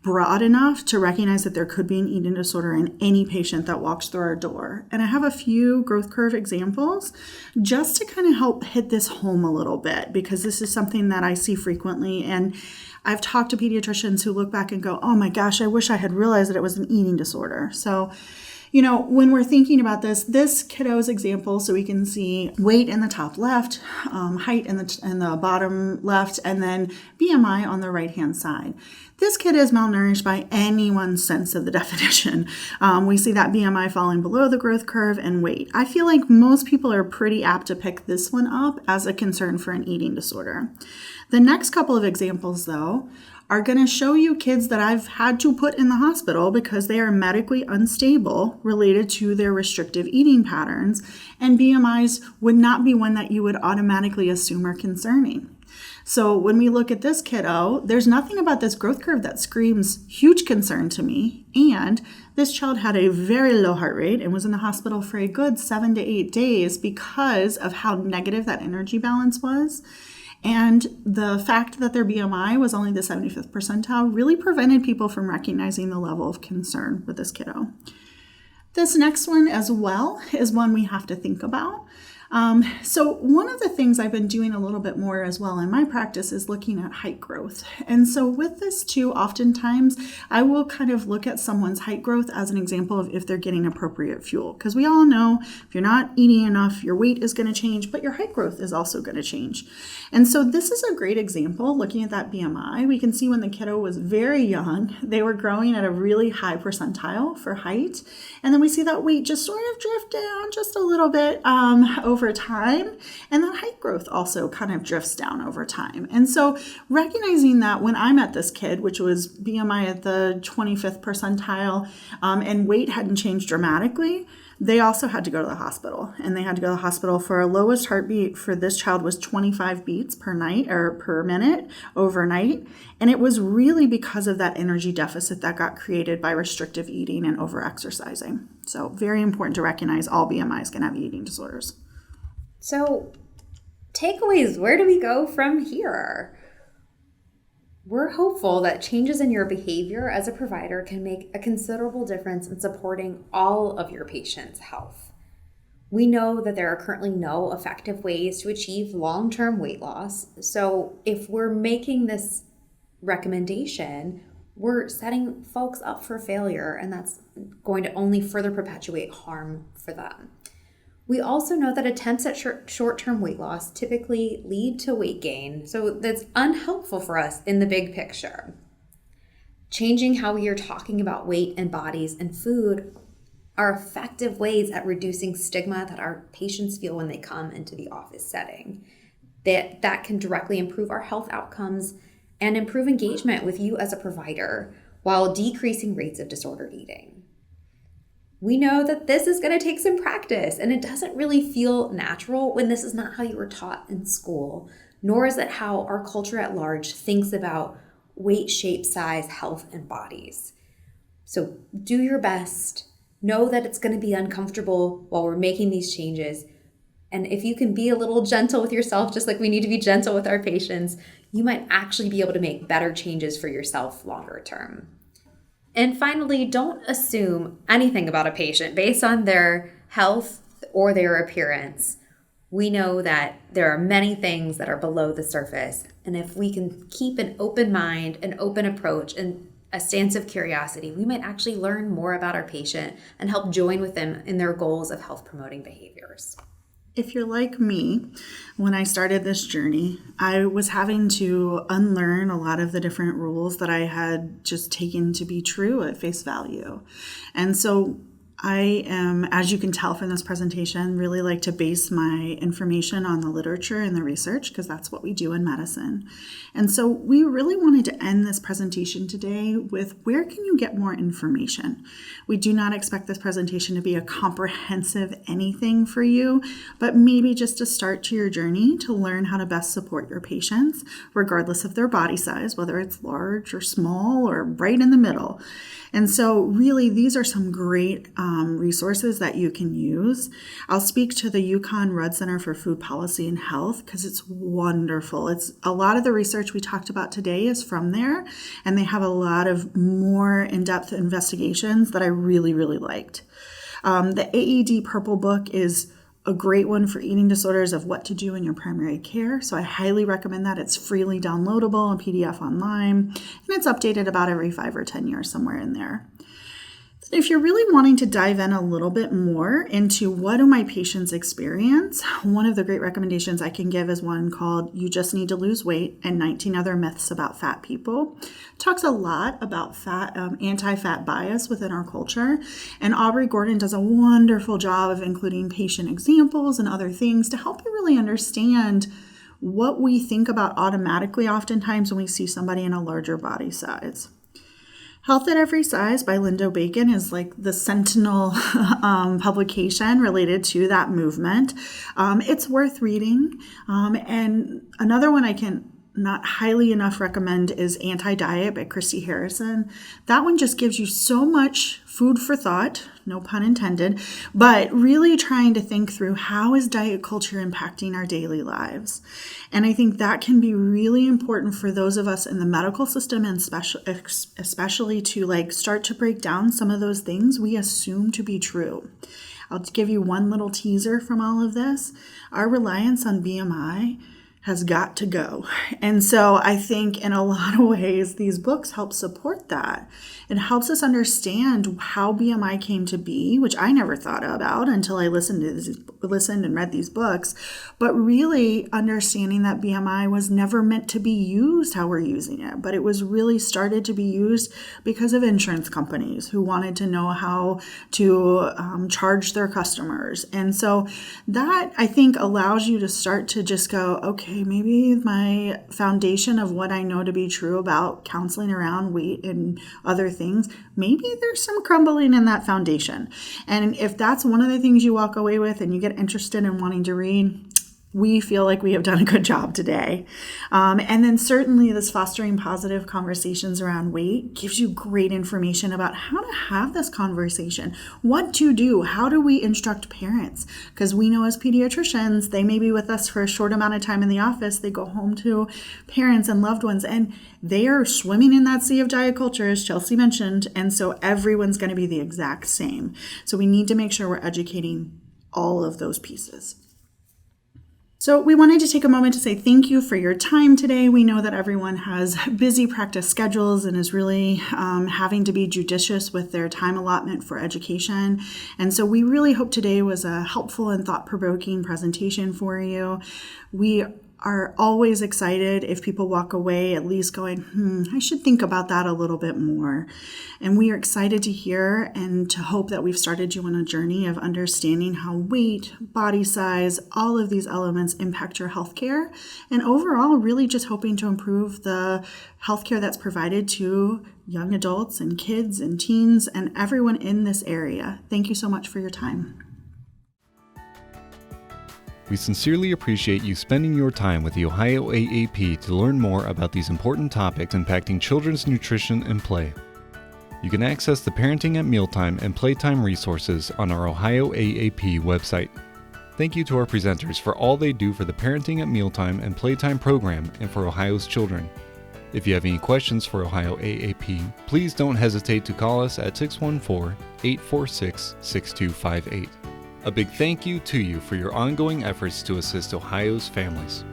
B: broad enough to recognize that there could be an eating disorder in any patient that walks through our door. And I have a few growth curve examples just to kind of help hit this home a little bit, because this is something that I see frequently. And I've talked to pediatricians who look back and go, oh my gosh, I wish I had realized that it was an eating disorder. So, when we're thinking about this kiddo's example, so we can see weight in the top left, height in the bottom left, and then BMI on the right-hand side. This kid is malnourished by anyone's sense of the definition. We see that BMI falling below the growth curve and weight. I feel like most people are pretty apt to pick this one up as a concern for an eating disorder. The next couple of examples, though, are going to show you kids that I've had to put in the hospital because they are medically unstable related to their restrictive eating patterns, and BMIs would not be one that you would automatically assume are concerning. So when we look at this kiddo, there's nothing about this growth curve that screams huge concern to me, and this child had a very low heart rate and was in the hospital for a good 7 to 8 days because of how negative that energy balance was. And the fact that their BMI was only the 75th percentile really prevented people from recognizing the level of concern with this kiddo. This next one as well is one we have to think about. So one of the things I've been doing a little bit more as well in my practice is looking at height growth. And so with this too, oftentimes I will kind of look at someone's height growth as an example of if they're getting appropriate fuel. Because we all know if you're not eating enough, your weight is going to change, but your height growth is also going to change. And so this is a great example. Looking at that BMI, we can see when the kiddo was very young, they were growing at a really high percentile for height. And then we see that weight just sort of drift down just a little bit over time, and that height growth also kind of drifts down over time. And so recognizing that when I met this kid, which was BMI at the 25th percentile, and weight hadn't changed dramatically, they also had to go to the hospital, and they had to go to the hospital for a lowest heartbeat for this child was 25 beats per night or per minute overnight. And it was really because of that energy deficit that got created by restrictive eating and over-exercising. So very important to recognize all BMIs can have eating disorders.
C: So takeaways, where do we go from here? We're hopeful that changes in your behavior as a provider can make a considerable difference in supporting all of your patients' health. We know that there are currently no effective ways to achieve long-term weight loss. So if we're making this recommendation, we're setting folks up for failure, and that's going to only further perpetuate harm for them. We also know that attempts at short-term weight loss typically lead to weight gain, so that's unhelpful for us in the big picture. Changing how we are talking about weight and bodies and food are effective ways at reducing stigma that our patients feel when they come into the office setting. That can directly improve our health outcomes and improve engagement with you as a provider while decreasing rates of disordered eating. We know that this is going to take some practice, and it doesn't really feel natural when this is not how you were taught in school, nor is it how our culture at large thinks about weight, shape, size, health, and bodies. So do your best. Know that it's going to be uncomfortable while we're making these changes. And if you can be a little gentle with yourself, just like we need to be gentle with our patients, you might actually be able to make better changes for yourself longer term. And finally, don't assume anything about a patient based on their health or their appearance. We know that there are many things that are below the surface. And if we can keep an open mind, an open approach, and a stance of curiosity, we might actually learn more about our patient and help join with them in their goals of health promoting behaviors.
B: If you're like me, when I started this journey, I was having to unlearn a lot of the different rules that I had just taken to be true at face value. And so I am, as you can tell from this presentation, really like to base my information on the literature and the research, because that's what we do in medicine. And so we really wanted to end this presentation today with, where can you get more information? We do not expect this presentation to be a comprehensive anything for you, but maybe just a start to your journey to learn how to best support your patients, regardless of their body size, whether it's large or small or right in the middle. And so really, these are some great resources that you can use. I'll speak to the UConn Rudd Center for Food Policy and Health because it's wonderful. It's a lot of the research we talked about today is from there, and they have a lot of more in-depth investigations that I really, really liked. The AED Purple Book is a great one for eating disorders of what to do in your primary care. So I highly recommend that. It's freely downloadable in PDF online, and it's updated about every 5 or 10 years, somewhere in there. If you're really wanting to dive in a little bit more into what do my patients experience, one of the great recommendations I can give is one called You Just Need to Lose Weight and 19 Other Myths About Fat People. It talks a lot about anti-fat bias within our culture. And Aubrey Gordon does a wonderful job of including patient examples and other things to help you really understand what we think about automatically oftentimes when we see somebody in a larger body size. Health at Every Size by Linda Bacon is like the sentinel publication related to that movement. It's worth reading. And another one I can not highly enough recommend is Anti-Diet by Christy Harrison. That one just gives you so much food for thought, no pun intended, but really trying to think through how is diet culture impacting our daily lives. And I think that can be really important for those of us in the medical system, and especially to start to break down some of those things we assume to be true. I'll give you one little teaser from all of this. Our reliance on BMI has got to go. And so I think in a lot of ways, these books help support that. It helps us understand how BMI came to be, which I never thought about until I listened and read these books, but really understanding that BMI was never meant to be used how we're using it, but it was really started to be used because of insurance companies who wanted to know how to charge their customers. And so that, I think, allows you to start to just go, okay, maybe my foundation of what I know to be true about counseling around weight and other things, maybe there's some crumbling in that foundation. And if that's one of the things you walk away with and you get interested in wanting to read, we feel like we have done a good job today. And then certainly this Fostering Positive Conversations Around Weight gives you great information about how to have this conversation, what to do, how do we instruct parents? Because we know as pediatricians, they may be with us for a short amount of time in the office, they go home to parents and loved ones, and they are swimming in that sea of diet culture, as Chelsea mentioned, and so everyone's going to be the exact same. So we need to make sure we're educating all of those pieces. So we wanted to take a moment to say thank you for your time today. We know that everyone has busy practice schedules and is really having to be judicious with their time allotment for education. And so we really hope today was a helpful and thought-provoking presentation for you. We are always excited if people walk away at least going, I should think about that a little bit more. And we are excited to hear and to hope that we've started you on a journey of understanding how weight, body size, all of these elements impact your healthcare, and overall really just hoping to improve the healthcare that's provided to young adults and kids and teens and everyone in this area. Thank you so much for your time.
A: We sincerely appreciate you spending your time with the Ohio AAP to learn more about these important topics impacting children's nutrition and play. You can access the Parenting at Mealtime and Playtime resources on our Ohio AAP website. Thank you to our presenters for all they do for the Parenting at Mealtime and Playtime program and for Ohio's children. If you have any questions for Ohio AAP, please don't hesitate to call us at 614-846-6258. A big thank you to you for your ongoing efforts to assist Ohio's families.